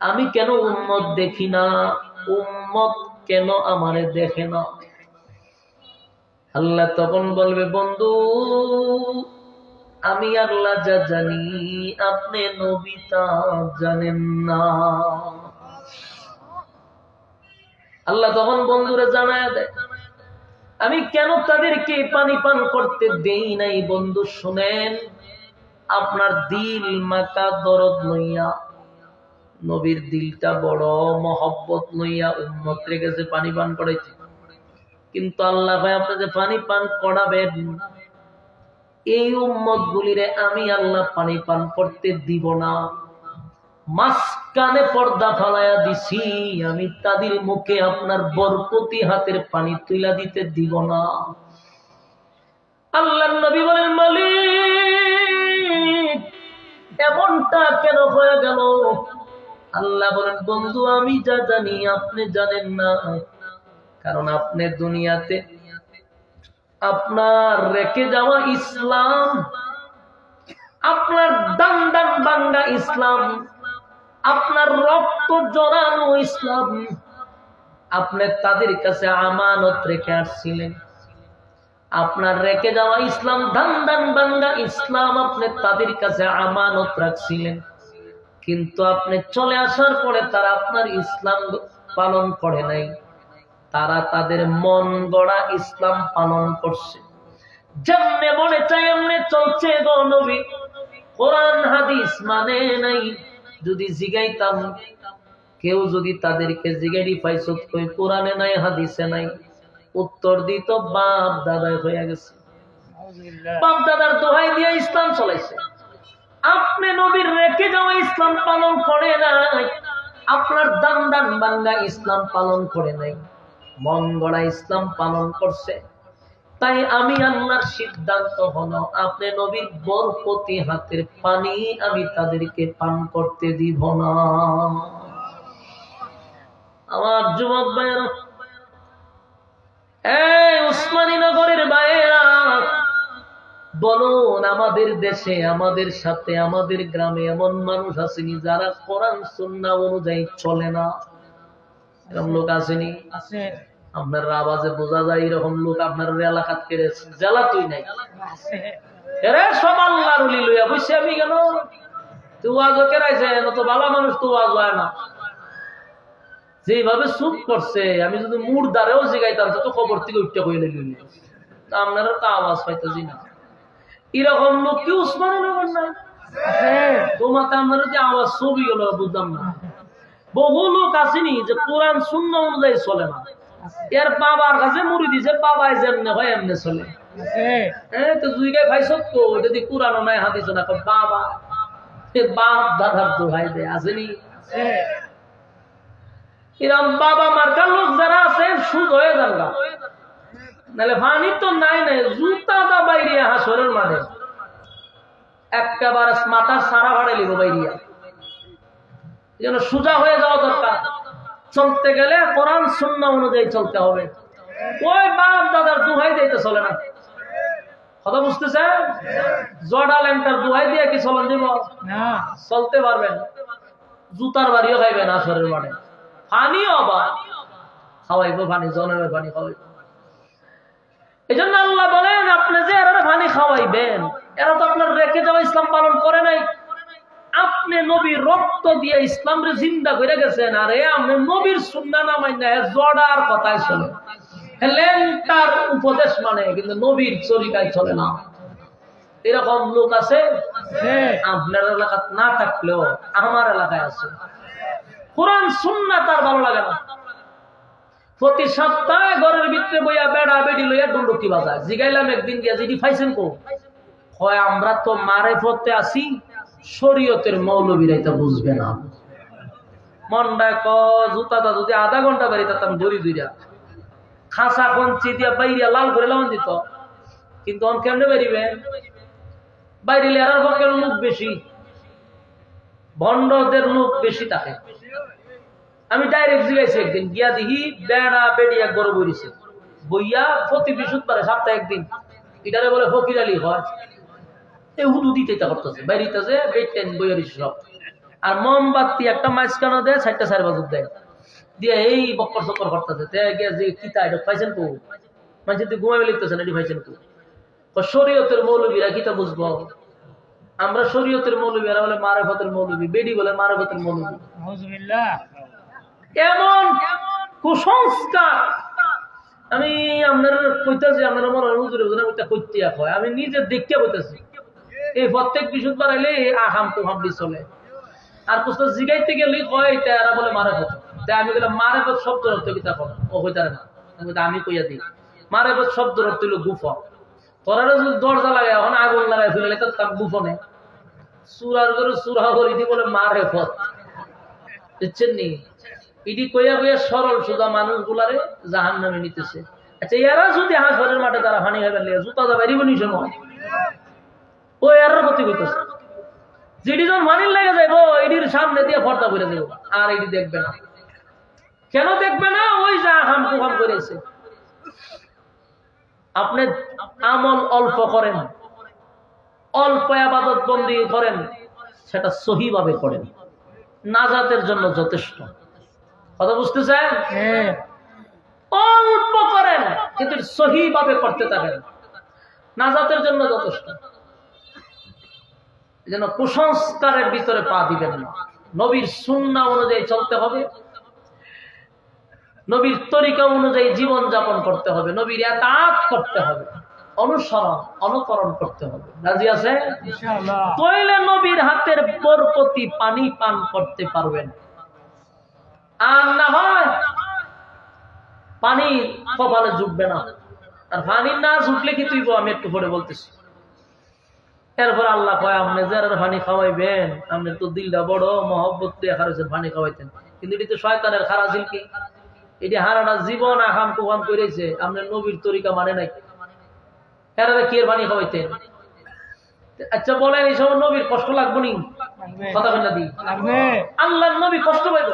আমি কেন উম্মত দেখি না? উম্মত কেন আমারে দেখে না? আল্লাহ তখন বলবে বন্ধু, আমি আল্লাহ যা জানি আপনি নবী তা জানেন না। আল্লাহ তখন বন্ধুরা জানায় দেয় আমি কেন তাদেরকে পানি পান করতে দেই নাই। বন্ধু শুনেন, আপনার দিল মাকা দরদ লইয়া, নবীর দিলটা বড় মহব্বত লইয়া উম্মত রেখেছে পানি পান করাইছে, কিন্তু আল্লাহ ভাই আপনাদের পানি পান করাবেন, এই উম্মত গুলিরে আমি আল্লাহ পানি পান করতে দিব না। মাঝখানে পর্দা ফালাইয়া দিছি, আমি তাদের মুখে আপনার বরকতি হাতের পানি তুইলা দিতে দিব না। আল্লাহর নবী বলেন মালিক, এমনটা কেন হয়ে গেল? আল্লাহ বলেন, বন্ধু আমি যা জানি আপনি জানেন না। কারণ আপনি দুনিয়াতে আপনার রেখে যাওয়া ইসলাম, আপনার দান দান বাঙ্গা ইসলাম, আপনার রক্ত জড়ানো ইসলাম আপনি তাদের কাছে আমানত রেখে আসছিলেন। আপনার রেখে যাওয়া ইসলাম, দান দান বাঙ্গা ইসলাম আপনি তাদের কাছে আমানত রাখছিলেন। কিন্তু আপনি চলে আসার পরে তারা আপনার ইসলাম পালন করে নাই, তারা তাদের মন গড়া ইসলাম পালন করছে। যেমনে মনে চাই এমনি চলছে গো নবী, কোরআন হাদিস মানে নাই। যদি জিগাইতাম, কেউ যদি তাদেরকে জিগাইরি পাইছ কই কোরআনে নাই হাদিসে নাই, উত্তর দিত বাপ দাদাই হয়ে গেছে, বাপ দাদার দোহাই দিয়ে ইসলাম চলাইছে। আপনি নবীর রেখে যাওয়া ইসলাম পালন করে নাই, আপনার দান দান বাঙ্গা ইসলাম পালন করে নাই, মন গড়া ইসলাম পালন করছে। তাই আমি আল্লাহর সিদ্ধান্ত হলো আপনি নবীর বরকতি হাতের পানি আমি তাদেরকে পান করতে দিব না। আমার যুবক ভাইয়েরা, এই উসমানী নগরের ভাইয়েরা, বলুন আমাদের দেশে, আমাদের সাথে, আমাদের গ্রামে এমন মানুষ আসেনি যারা কোরআন সুন্নাহ অনুযায়ী চলে না? এরকম লোক আসেনি? আছে। আপনার আওয়াজে বোঝা যায় এরকম লোক আপনার এলাকাত কেড়েছে, জেলা তুই নাই। এরে সব আল্লাহর ওলি লইয়া বসে আমি কেন? তুই আজ কেরাইছে তো ভালো মানুষ, তো আজ হয় না। যেভাবে চুপ করছে, আমি যদি মুর্দারেও জিগাইতাম তো খবর থেকে উঠতে কইলে লইলি, আপনারা তো আওয়াজ পাইতেছি না। এরকম লোক কি উসমানী নগর না? তোমাকে আপনারা যে আওয়াজ ছবি গেল বুঝলাম না। বহু লোক আসেনি যে কোরআন সুন্নাহ অনুযায়ী চলে না, এর বাবার কাছে মুড়ি দিছে, বাবাই যেমনে হয় এমনি চলে। তো জুইগায় ভাই সত্য যদি কোরআন নাই হাদিস না, বাবা বাপ দাদার দোহাই দেয়, আসেনি? এরকম বাবা মার্কার লোক যারা আছে সুদ হয়ে যান গা, নাহলে পানি তো নাই নাই, জুতা দা বাইরে হাসরের মাঠে একেবারে মাথার সারা ভাড়ে লিব বাইরিয়া। যেন সোজা হয়ে যাওয়া দরকার। চলতে গেলে কোরআন সুন্নাহ অনুযায়ী চলতে হবে, ওই বাপ দাদার দোহাই দিতে চলে না। কথা বুঝতেছেন? জড়া ল্যাংটার দোহাই দিয়ে কি চলন দিব? চলতে পারবেন, জুতার বাড়িও খাইবেন আসরের মাঠে, পানিও আবার খাওয়াইবো, পানি জনের পানি খাওয়াইব। এই জন্য আল্লাহ বলেন আপনি যে এরা পানি খাওয়াইবেন, এরা তো আপনার রেখে যাওয়া ইসলাম পালন করে নাই। আপনি নবীর রক্ত দিয়ে ইসলাম রে জিন্দা করে গেছেন, আর আপনি নবীর সুন্নাহ না মাইনা জড়ার কথায় চলে, লেন্টার উপদেশ মানে, কিন্তু নবীর তরিকায় চলে না। এরকম লোক আছে আপনার এলাকাত না থাকলেও আমার এলাকায় আছে। কোরআন সুন্নাহ তার ভালো লাগে না, প্রতি সপ্তাহে ঘরের ভিতরে বইয়া বেড়া বেড়ি লইয়া ডুন্ডুকি বাজায়। জিগাইলাম একদিন গিয়া, জিডি পাইছেন কো? হয় আমরা তো মারেফতে আসি, শরীয়তের মৌলবীরা এটা বুঝবে না। মন্ডায় ক জুতাটা যদি আধা ঘন্টা বাড়ি তাতাম দড়ি দুইরা খাঁচা কঞ্চি দিয়া বাইরিয়া লাল করে লাগান দিত, কিন্তু অন কেমনে বেরিবে? বাইরে এরার পক্ষে লোক বেশি, ভণ্ডদের লোক বেশি থাকে। আমি ডাইরেক্ট জিগাইছি একদিন গিয়া দেখি বেড়া বেড়ি এক গরু বইছে বইয়া প্রতি বৃহস্পতিবারে সপ্তাহে একদিন, এটারে বলে ফকির আলী হয়। এই হুদু দিতে করতেছে বাইরিতেছে বেটেন বইয়া দিছে সব, আর মোমবাতি একটা মাঝখানে দেয়, 4টা 4 বাজুক দেয় দিয়ে এই বক্কর চক্কর করতেছে। যে কিতা এটা পাইছেন কো? মানে যদি ঘুমাবে লিখতেছেন এটি পাইছেন কো? শরীয়তের মৌলবীরা কিতা বুঝবো? আমরা শরীয়তের মৌলবী, এরা বলে মারেফতের মৌলবী, বেডি বলে মারেফতের মৌলবী। এমন কুসংস্কার আমি আপনার কইতেছি, আপনারা মনে হয় হুজুরে হুজুরে ওইটা কইতে হয়, আমি নিজে দেখতে বলতেছি। এই প্রত্যেক বৃহস্পতিবার আইলে আহাম কুহাম চলে, আর কোথাও জিগাইতে গেলে কয় এটা এরা বলে মারেফত। আমি বললাম মারেফত শব্দ অর্থ কিতা কর? ও হইতারে না, আমি কইয়া দিই মারেফত শব্দ অর্থ হইল গুফন। তোরা যদি দরজা লাগায় এখন আগুন লাগাই ফেলে তার গুফনে সুরার করে সুরা করে দি বলে মারেফত, বুঝছেন নি? ইডি কইয়া কইয়া সরল সোজা মানুষগুলারে জাহান্নামে নিতেছে। আচ্ছা এরা যদি হাসরের মাঠে তারা হানি হয়ে গেলে জুতা দা বেরিব নি সময়, ও এর ক্ষতি হইতেছে। যেটি যখন পানির লেগে যাইবো এটির সামনে দিয়ে পর্দা করে দেবো, আর এটি দেখবে না। কেন দেখবে না? ওই যা হাম করেছে। আপনি আমল অল্প করেন, অল্প ইবাদত বন্দী করেন, সেটা সহিভাবে করেন, নাজাতের জন্য যথেষ্ট। কথা বুঝতেছেন? অল্প করেন কিন্তু সহিভাবে করতে থাকেন, নাজাতের জন্য যথেষ্ট। যেন কুসংস্কারের ভিতরে পা দিবেন না। নবীর সুন্নাহ অনুযায়ী চলতে হবে, নবীর তরিকা অনুযায়ী জীবন যাপন করতে হবে, নবীর ইতাআত করতে হবে, অনুসরণ অনুকরণ করতে হবে। রাজি আছে? ইনশাআল্লাহ। তইলে নবীর হাতের বরকতি পানি পান করতে পারবেন। আর না হয় পানি কপালে জুটবে না। আর পানি না জুটলে কি তুইব? আমি একটু পরে বলতেছি। এরপর আল্লাহ কয়, আপনি যারা পানি খাওয়াইবেন, আপনি তো দিলটা বড় মহব্বত দিয়ে খারাইছেন, পানি খাওয়াইতেন, কিন্তু এটি তো শয়তানের খারাজিল। কি এটি হারাটা জীবন আহাম কুহাম করেছে, আপনার নবীর তরিকা মানে নাই। এরা কি এর পানি খাওয়াইতেন? আচ্ছা বলেন, এই সময় নবীর কষ্ট লাগবো নি? কথা বলে দিই, আল্লাহ নবী কষ্ট পাইব।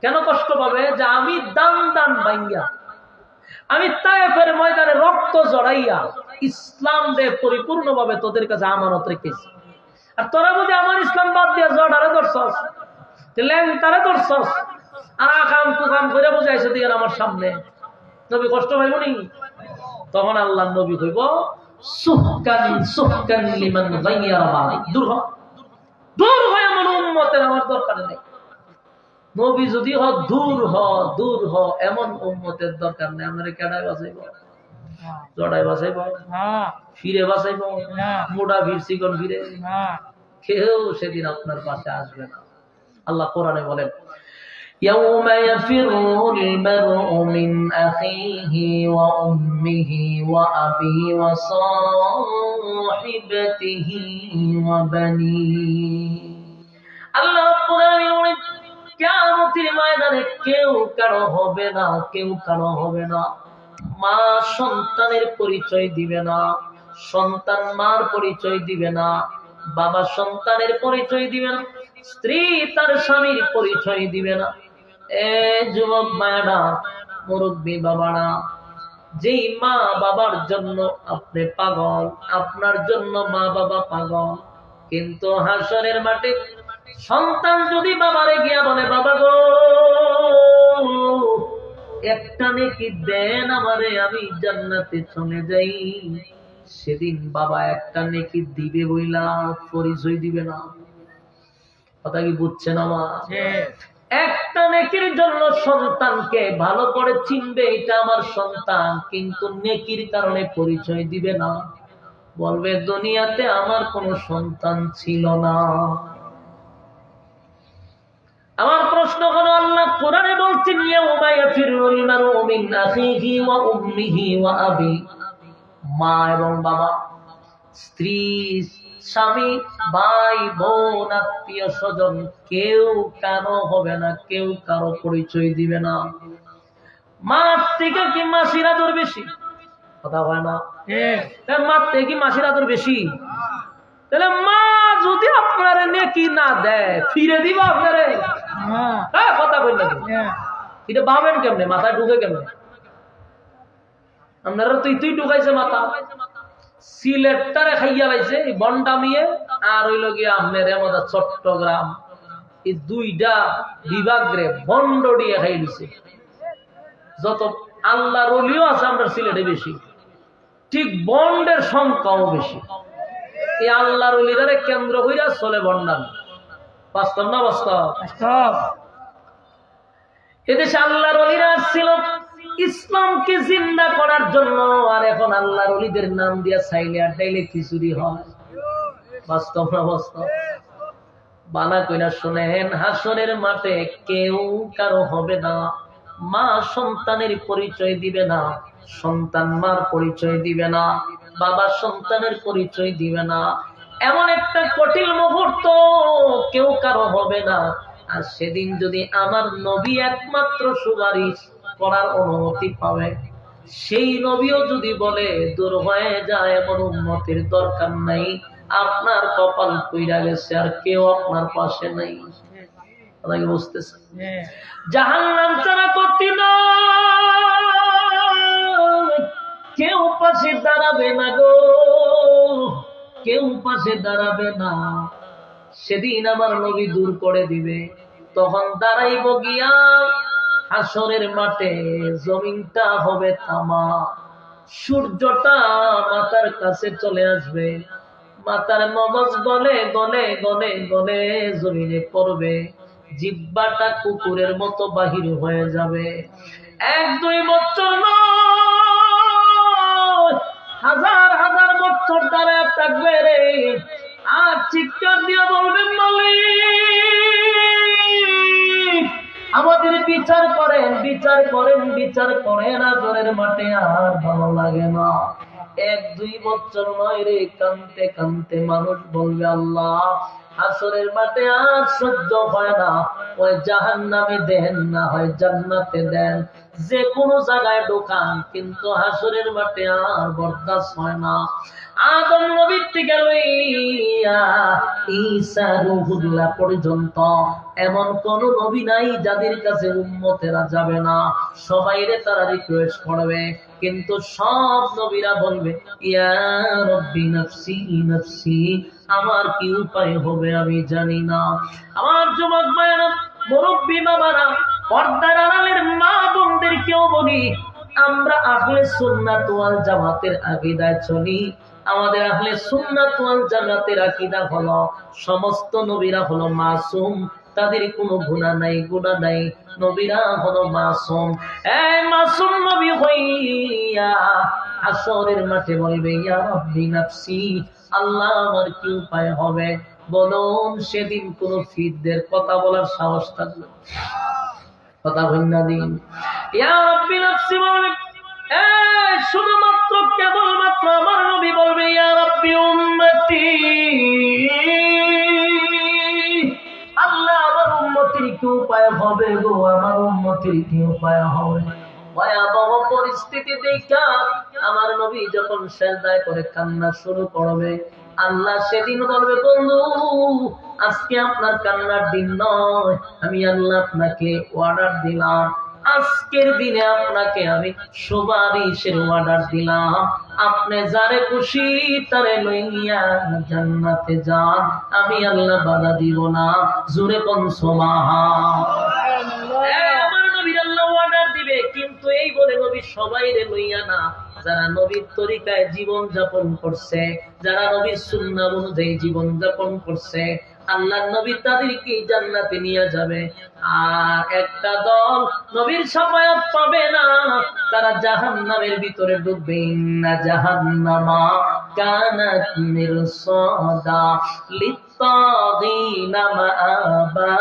কেন কষ্ট পাবে? যে আমি দান দান ভাইয়া, আমি তায়েফের ময়দানে রক্ত জড়াইয়া ইসলাম দে পরিপূর্ণভাবে তোদের কাছে আমানত রেখেছি। আর তোরা বুঝি আমার ইসলাম বাদ দিয়া জড়ারে ধরছস, তারে ধরছস, আর আকাম কুকাম করে বুঝাইছে দিয়ে আমার সামনে। নবী কষ্ট পাইব নি? তখন আল্লাহ নবী কইব, সুহকান সুহকান লিমান গায়্যারা বাদি, দূর হ, দূর হয় আমার উম্মতের, আমার দরকার নেই। নবী যদি দূর হ এমন উম্মতের দরকার নেই। আপনারা কেডায় বাঁচাইব? জড়ায় বাঁচাইব? ফিরে বাঁচাইব? মোটা ভিড় চিকন ফিরে কেউ সেদিন আপনার পাশে আসবে না। আল্লাহ কোরআনে বলেন, يوم يفر المرء من أخيه وأمه وأبيه وصاحبته وبنيه। আল্লাহ রাব্বুল আলামিন কিয়ামতের ময়দানে কেউ কারো হবে না, কেউ কারো হবে না। মা সন্তানের পরিচয় দিবে না, সন্তান মার পরিচয় দিবে না, বাবা সন্তানের পরিচয় দিবে না, স্ত্রী তার স্বামীর পরিচয় দিবে না। এ যুবক মায়েরা, মুরব্বী বাবারা, যেই মা বাবার জন্য আপনি পাগল, আপনার জন্য মা বাবা পাগল, কিন্তু হাসরের মাঠে সন্তান যদি বাবারে গিয়া বলে, বাবা গো একটা নেকি দেন আমারে, আমি জান্নাতে চলে যাই, সেদিন বাবা একটা নেকি দিবে বইলা পরিচয় দিবে না। কথা কি বুঝছেন আমার? একটা নেকির জন্য সন্তানকে ভালো করে চিনবে, এটা আমার সন্তান, কিন্তু নেকির কারণে পরিচয় দিবে না, বলবে দুনিয়াতে আমার কোনো সন্তান ছিল না। আমার প্রশ্ন হলো, আল্লাহ কোরআনে বলছেন, ইয়াউমা ইয়াফিরুল মারউ মিন আখিহি ওয়া উম্মিহি ওয়া আবি, মা এবং বাবা, স্ত্রী স্বামী, ভাই বোন, আত্মীয় স্বজন, কেউ কারো হবে না, কেউ কারো পরিচয় দিবে না। মার থেকে কি মাসির আদর বেশি? কথা হয় না? মার থেকে কি মাসির আদর বেশি? তাহলে মা যদি আপনারা নেকি না দেয়, ফিরে দিব আপনারে? কথা বললেন এটা ভাবেন কেমনে, মাথায় ঢুকে কেমনে? আপনারা তুই ঢুকাইছে মাথা, সিলেটটারে খাইয়া লাইছে বন্ডামিয়ে, আর হইল গিয়া আপনার আমাদের চট্টগ্রাম, এই দুইটা বিভাগ রে বন্ড দিয়ে খাই দিছে। যত আল্লাহর ওলিও আছে আমরা সিলেটে বেশি, ঠিক বন্ডের সংখ্যাও বেশি। এই আল্লাহর ওলিরারে কেন্দ্র হইয়া চলে বন্ডামি। বাস্তব না বাস্তব? এদেশে আল্লাহর ওলিরা ছিল ইসলামকে জিন্দা করার জন্য, আর এখন আল্লাহর ওলিদের নাম দিয়া চাইলে আর ডাইলে খিচুড়ি হয়। বাস্তব না বাস্তব? বানা কইনা শুনেন, হাসরের মাঠে কেউ কারো হবে না। মা সন্তানের পরিচয় দিবে না, সন্তান মার পরিচয় দিবে না, বাবা সন্তানের পরিচয় দিবে না। এমন একটা কঠিন মুহূর্ত, কেউ কারো হবে না। আর সেদিন যদি আমার নবী একমাত্র সুপারিশ করার অনুমতি পাবে, সেই নবীও যদি বলে দূর হয়ে যায়, এমন উম্মতের দরকার নাই, আপনার কপাল কইরা গেছে, আর কেউ আপনার পাশে নাই। আপনাকে বুঝতেছে? জাহান্নাম ছাড়া কঠিন, কেউ পাশে দাঁড়াবে না গো, কেউ পাশে দাঁড়াবে না। সেদিন আমার নবী দূর করে দিবে, তখন দাঁড়াইব গিয়া হাসরের মাঠে, জমিনটা হবে তামা, সূর্যটা মাথার কাছে চলে আসবে, মাথার মগজ গলে গলে গলে গলে জমিনে পড়বে, জিহ্বাটা কুকুরের মতো বাহির হয়ে যাবে। 1-2 বছর নয়, হাজার হাজার বছর দাঁড়ায় থাকবে রে, আর চিৎকার দিয়ে বলবেন মালিক আমাদের বিচার করেন, বিচার করেন, বিচার করেন। হাসরের মাঠে আর ভালো লাগে না। 1-2 বছর নয় রে, কানতে কানতে মানুষ বলবে আল্লাহ হাসরের মাঠে আর সহ্য হয় না, ওই জাহান্নামে দেন না হয় জান্নাতে দেন, যে কোনো জায়গায় ঢোকান, কিন্তু হাসরের মাঠে আর বরদাস্ত হয় না। আদম নবী থেকে লইয়া ঈসা রূহুল্লাহ পর্যন্ত এমন কোন নবী নাই যাদের কাছে উম্মতেরা যাবে না, সবাইরে তারা রিকোয়েস্ট করবে, কিন্তু সব নবীরা বলবে ইয়া রব্বি নাফসি নাফসি, আমার কি উপায় হবে আমি জানি না। আমার যুবক ভাইরা, মুরব্বী বাবারা, পর্দার আড়ালের মা বোনদেরকেও বলি, আমরা আহলে সুন্নাত ওয়াল জামাতের আকীদায় চলি। আমাদের আহলে সুন্নাত ওয়াল জামাতের আকীদা হলো সমস্ত নবীরা হলো মাসুম, তাদের কোনো গুনাহ নাই, গুনাহ নাই, নবীরা হলো মাসুম। এই মাসুম নবী হইয়া হাসরের মাঠে বলবে ইয়া রাব্বি নাফসি, আল্লাহ আমার কি উপায় হবে বলুন। সেদিন কোন ফিরদের কথা বলার সাহস থাকবে? কথা ভন্না দিন ইয়া রাব্বি নাফসি বলবে, শুধুমাত্র কেবলমাত্র আমার নবী বলবে ইয়া রাব্বি উম্মতি, আল্লাহ আমার উম্মতির কি উপায় হবে গো, আমার উম্মতির কি উপায় হবে। ভয়াবহ পরিস্থিতি দেখা আমার নবী যখন সিজদায় করে কান্না শুরু করবে, আল্লাহ সেদিন বলবে বন্ধু আজকে আপনার কান্নার দিন নয়, আমি আল্লাহ আপনাকে অর্ডার দিলাম, আজকের দিনে আপনাকে আমি সুপারিশের অর্ডার দিলাম, আপনি যারে খুশি তারে লইয়া জান্নাতে যান, আমি আল্লাহ বাধা দিব না। জোরে কোন সুবহানাল্লাহ। আমার নবীর আল্লাহ অর্ডার দিবে, কিন্তু এই বলে নবী সবাইরে লইয়া না, যারা নবীর তরিকায় জীবন যাপন করছে, যারা নবীর সুন্নাহ অনুযায়ী জীবন যাপন করছে, আল্লাহ নবী তাদেরকে জান্নাতে নিয়ে যাবে। আর একটা দল নবীর শাফায়াত পাবে না, তারা জাহান্নামের ভিতরে ডুববে। ইন্না জাহান্নামা কানাত মিরসাদা লিত্তাগিনা মাআবা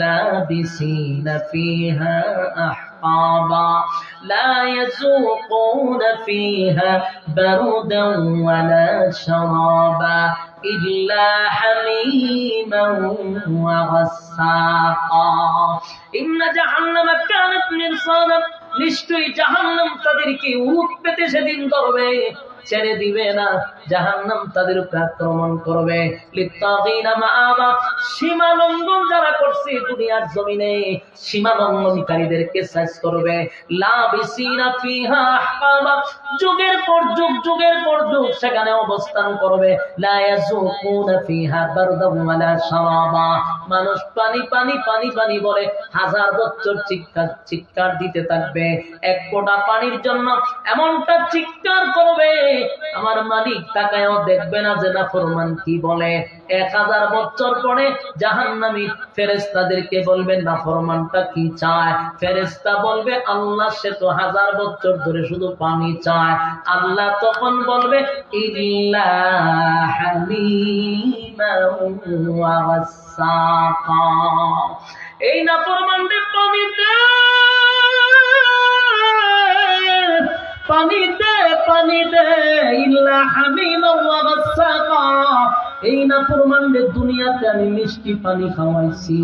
লাবিসিনা ফিহা আহকাবা লা ইয়াযুকুনা ফিহা বারদান ওয়ালা শারাবা ইল্লা হামিমান ওয়া গাসসাকা। ইন্না জাহান্নামা কানাত মিরসাদা, নিশ্চয়ই জাহান্নাম তাদেরকে উট পেতে সেদিন ধরবে, ছেড়ে দিবে না, জাহান্নাম তাদের উপর আক্রমণ করবে। লিত্তাগিনা মাআবা, সীমা লঙ্ঘন যারা করছে দুনিয়ার জমিনে, সীমা লঙ্ঘনকারীদেরকে শেষ করবে। লাবিসিনা ফিহা আহকাবা, যুগের পর যুগ, যুগের পর যুগ সেখানে অবস্থান করবে। লা ইয়াযুকুনা ফিহা বারদান ওয়ালা শারাবা, মানুষ পানি পানি পানি পানি বলে হাজার বছর চিৎকার দিতে থাকবে, এক ফোঁটা পানির জন্য এমনটা চিৎকার করবে, আমার মালিক তাকায়ও দেখবে না যে নাফরমান কি বলে। 1000 বছর পরে জাহান্নামী ফেরেশতাদেরকে বলবে নাফরমানটা কি চায়, ফেরেশতা বলবে আল্লাহ সে তো 1000 বছর ধরে শুধু পানি চায়। আল্লাহ তখন বলবে ইল্লা হামিমান ওয়া গাসসাকা, এই নাফরমানদের পানিতে পানি দে, পানি দে। ইল্লা হামিমান ওয়া গাসসাকা, এই নাফরমানদের দুনিয়াতে আমি মিষ্টি পানি খাওয়াইছি,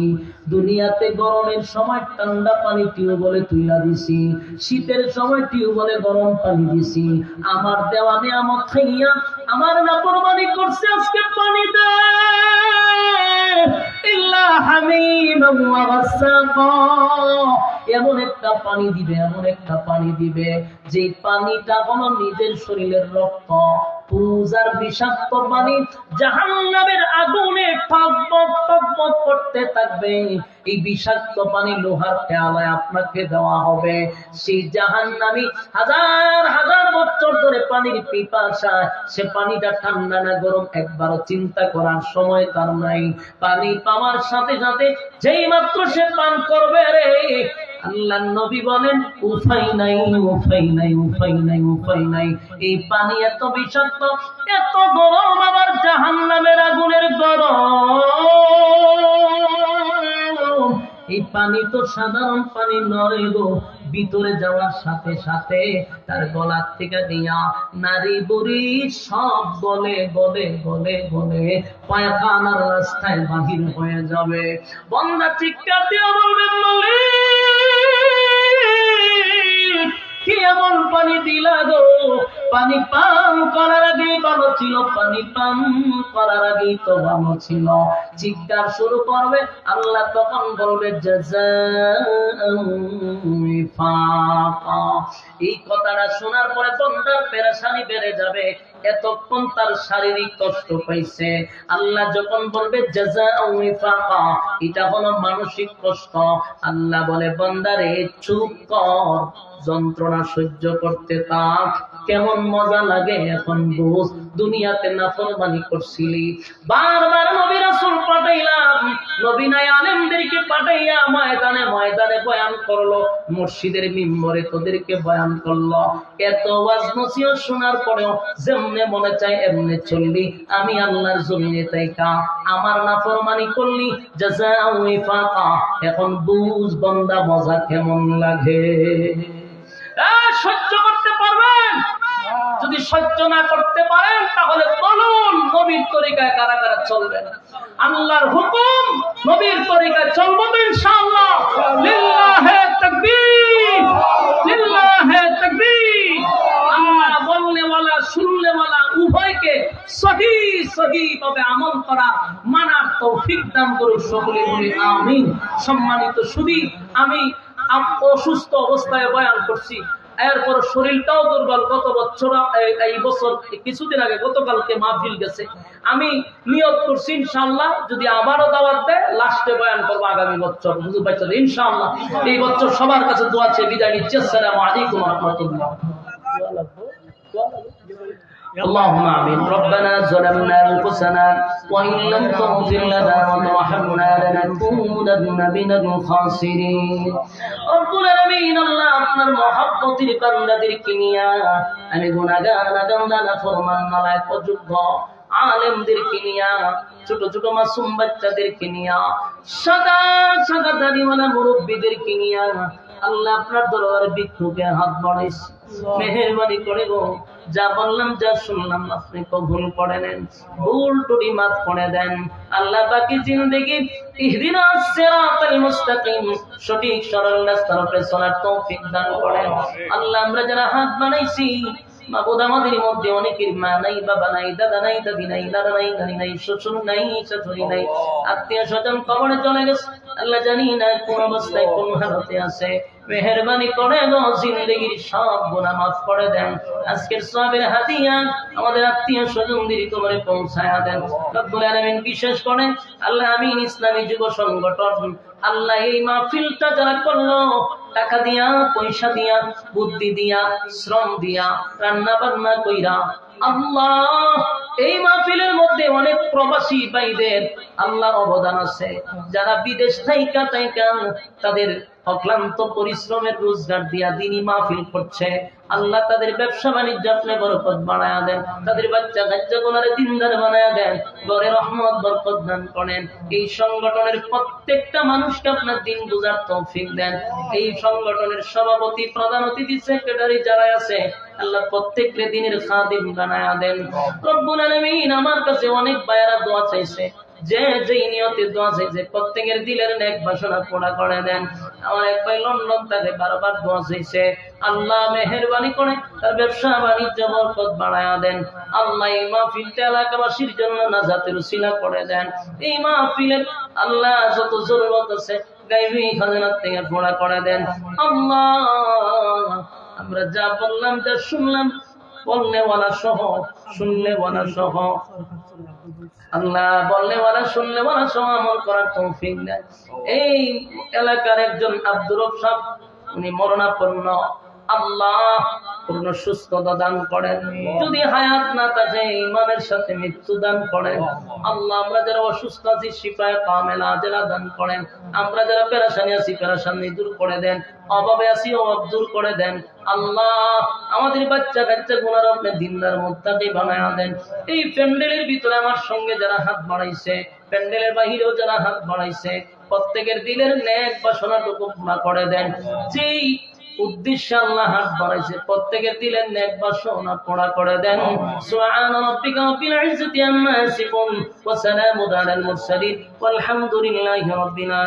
দুনিয়াতে গরমের সময় ঠান্ডা পানি টিউবওয়েলে তুইলা দিছি, শীতের সময় টিউবওয়েলে গরম পানি দিছি। আমার দেওয়া নিয়ামত খাইয়া আমার নাফরমানি করছে, আজকে পানি দে ইল্লা হামিমান ওয়া গাসসাকা। এমন একটা পানি দিবে, এমন একটা পানি দিবে যে পানিটা হলো নিজের শরীরের রক্ত, পূজার বিষাক্ত পানি জাহান্নামের আগুনে টকবক টকবক করতে থাকবে। এই বিষাক্ত পানি লোহার পেয়ালায় আপনাকে দেওয়া হবে। সেই জাহান্নামী হাজার হাজার বছর ধরে পানির পিপাসা, সে পানিটা ঠান্ডা না গরম একবারও চিন্তা করার সময় তার নাই। পানি পাওয়ার সাথে সাথে যেই মাত্র সে পান করবে রে, আল্লাহ নবী বলেন উপায় নাই, উপায় নাই, উপায় নাই, উপায় নাই। এই পানি এত বিষাক্ত, এত গরম, আবার জাহান্নামের আগুনের গরম। এই পানি তো সাধারণ পানি নয় গো, ভিতরে যাওয়ার সাথে সাথে তার গলার থেকে দিয়া নারী বুড়ি সব গলে গলে গলে গলে পায়খানার রাস্তায় বাহির হয়ে যাবে। বন্দা চিৎকার দিয়ে বলবেন মালিক কি এমন পানি দিলা গো, পানি পান করার আগে ভালো ছিল, পানি পান করার আগেই তো ভালো ছিল। চিৎকার শুরু করবে, আল্লাহ তখন বলবে জাযাআন উইফাকা। এই কথাটা শোনার পরে বন্দার পেরেশানি বেড়ে যাবে। এতক্ষণ তার শারীরিক কষ্ট পাইছে, আল্লাহ যখন বলবে জাযাআন উইফাকা, এটা হলো মানসিক কষ্ট। আল্লাহ বলে বান্দারে চুপ কর, যন্ত্রণা সহ্য করতে থাক, কেমন মজা লাগে এখন বুঝ। দুনিয়াতে নাফরমানি করছিলি, বারবার নবী রাসূল পাঠাইলাম, নবী নাই আলেমদেরকে পাঠাইয়া ময়দানে ময়দানে বয়ান করলো, মসজিদের মিম্বরে তোদেরকে বয়ান করলো। এত ওয়াজ নসিহত শোনার পরেও যেমনে মনে চায় এমনে চললি, আমি আল্লাহর জমিনে তাইকা আমার নাফরমানি করলি, জাযাআন উইফাকা। এখন বুঝ বান্দা মজা কেমন লাগে। সহ্য করতে পারবেন? যদি সহ্য না করতে পারেন তাহলে বলুন নবীর তরিকায় কারা কারা চলবেন। আল্লাহর হুকুম নবীর তরিকায় চলবো তো ইনশাআল্লাহ। লিল্লাহে তাকবীর, লিল্লাহে তাকবীর। আল্লাহ বলনে ওয়ালা শুনলে ওয়ালা উভয়কে সহি ভাবে আমল করা মানার তৌফিক দান করুন সকলে বলি আমিন। সম্মানিত সুধী, আমি অসুস্থ অবস্থায় বয়ান করছি, এরপর শরীরটাও দুর্বল। গত বছর এই বছর কিছুদিন আগে গতকালকে মাহফিল গেছে, আমি নিয়ত করছি ইনশাআল্লাহ যদি আবারও দাওয়াত দেয় লাস্টে বয়ান করবো আগামী বছর, বুঝতে পারছেন ইনশাআল্লাহ। এই বছর সবার কাছে দোয়া চেয়ে বিদায় নিচ্ছি। আসসালামু আলাইকুম ওয়া রাহমাতুল্লাহ। اللهم آمين. ربنا ظلمنا أنفسنا وإن لم تغفر لنا وترحمنا لنكونن من الخاسرين. رب العالمين আল্লাহ আপনার মহব্বতের বান্দাদেরকে নিয়ে আমি গুনাহগার নাফরমান নালায়েক অযোগ্য আলেমদেরকে নিয়া, ছোট ছোট মাসুম বাচ্চাদেরকে নিয়া, সাদা সাদা দাড়িওয়ালা মুরব্বীদেরকে নিয়া আল্লাহ আপনার দরবারে ভিক্ষুকে হাত বাড়াইছি। মেহেরবানি করে গো, যা বললাম যা শুনলাম আপনি কবুল করে নেন, ভুল টুটি মাফ করে দেন। আল্লাহ বাকি জিন্দেগি ইহদিনাস সিরাতাল মুস্তাকিম, সঠিক সরল রাস্তার উপরে চলার তৌফিক দান করেন। আল্লাহ আমরা যারা হাত বানাইছি মাবুদ, আমাদের মধ্যে অনেকের মা নাই, বাবা নাই, দাদা নাই, দাদি নাই, দাদা নাই, নানি নাই, শ্বশুর নাই, শাশুড়ি নাই, আত্মীয় স্বজন কবরে চলে গেছে। আল্লাহ জানি না কোন অবস্থায় কোন হালতে আছে, মেহেরবানি করে গো জিন্দেগির সব গুনাহ মাফ করে দেন। আজকের সওয়াবের হাদিয়া আমাদের আত্মীয় স্বজনদের কবরে পৌঁছায়া দেন রব্বুল আলামিন। বিশেষ করে আল্লাহ আমিন ইসলামী যুব সংগঠন, আল্লাহ এই মাহফিলটা যারা করলো, টাকা দিয়া, পয়সা দিয়া, বুদ্ধি দিয়া, শ্রম দিয়া, রান্না বান্না কইরা, আল্লাহ এই মাহফিলের মধ্যে অনেক প্রবাসী ভাইদের আল্লাহ অবদান আছে, যারা বিদেশ থাইকা তাদের অক্লান্ত পরিশ্রমের রোজগার দিয়া দিনই মাহফিল করছে। আল্লাহ তাদের ব্যবসা বাণিজ্য আপনি বরকত বাড়ায়া দেন, তাদের বাচ্চা কাচ্চা গুলারে দিনদার বানায়া দেন, ঘরে রহমত বরকত দান করেন। এই সংগঠনের প্রত্যেকটা মানুষকে আপনার দিন বুঝার তৌফিক দেন। এই সংগঠনের সভাপতি, প্রধান অতিথি, সেক্রেটারি যারা আছে আল্লাহ প্রত্যেককে দিনের খাদিম বানায়া দেন। রব্বুল আলামিন, আমার কাছে অনেক ভাইয়েরা দোয়া চাইছে, যে যেই নিয়তে দোয়া চাইছে প্রত্যেকের দিলের নেক বাসনা পুরা করে দেন। আমার এক ভাই লন্ডন থেকে বারবার দোয়া চাইছে, আল্লাহ মেহেরবানি করে তার ব্যবসা বাণিজ্য বরকত বাড়ায়া দেন। আল্লাহ এই মাহফিলটা এলাকাবাসীর জন্য নাজাতের উসিলা করে দেন। এই মাহফিলের আল্লাহ যত জরুরত আছে গায়বী খাজানাত থেকে পুরা করে দেন। আল্লাহ, আমরা যা বললাম, যা শুনলাম, বলনেওয়ালা সহ, শুননেওয়ালা সহ, আল্লাহ বলনেওয়ালা শুননেওয়ালা সহ আমল করার তৌফিক দেন। এই এলাকার একজন আব্দুর রব সাহেব, উনি মরণাপন্ন, আল্লাহ পূর্ণ সুস্থতা দান করেন। যদি হায়াত না থাকে ইমানের সাথে মৃত্যু দান করেন। আল্লাহ, আমরা যারা অসুস্থ আছি শিফায়ে কামেলা আজেলা দান করেন। আমরা যারা পেরেশানি আছি পেরেশানি দূর করে দেন, অভাবে আছি অভাব দূর করে দেন। আল্লাহ, আমাদের বাচ্চা কাচ্চা গুনার আপনি দিনদার মুত্তাকি বানায়া দেন। এই প্যান্ডেলের ভিতরে আমার সঙ্গে যারা হাত বাড়াইছে, প্যান্ডেলের বাহিরেও যারা হাত বাড়াইছে, প্রত্যেকের দিলের নেক বাসনাটুকু পুরা করে দেন। যেই উদ্দেশ্যে আল্লাহ হাত বাড়াইছে প্রত্যেকের দিলের নেক বাসনা পুরা করে দেন। সুবহান রাব্বিকা রাব্বিল ইজ্জাতি আম্মা ইয়াসিফুন ওয়া সালামুন আলাল মুরসালিন ওয়ালহামদুলিল্লাহি রাব্বিল আলামিন।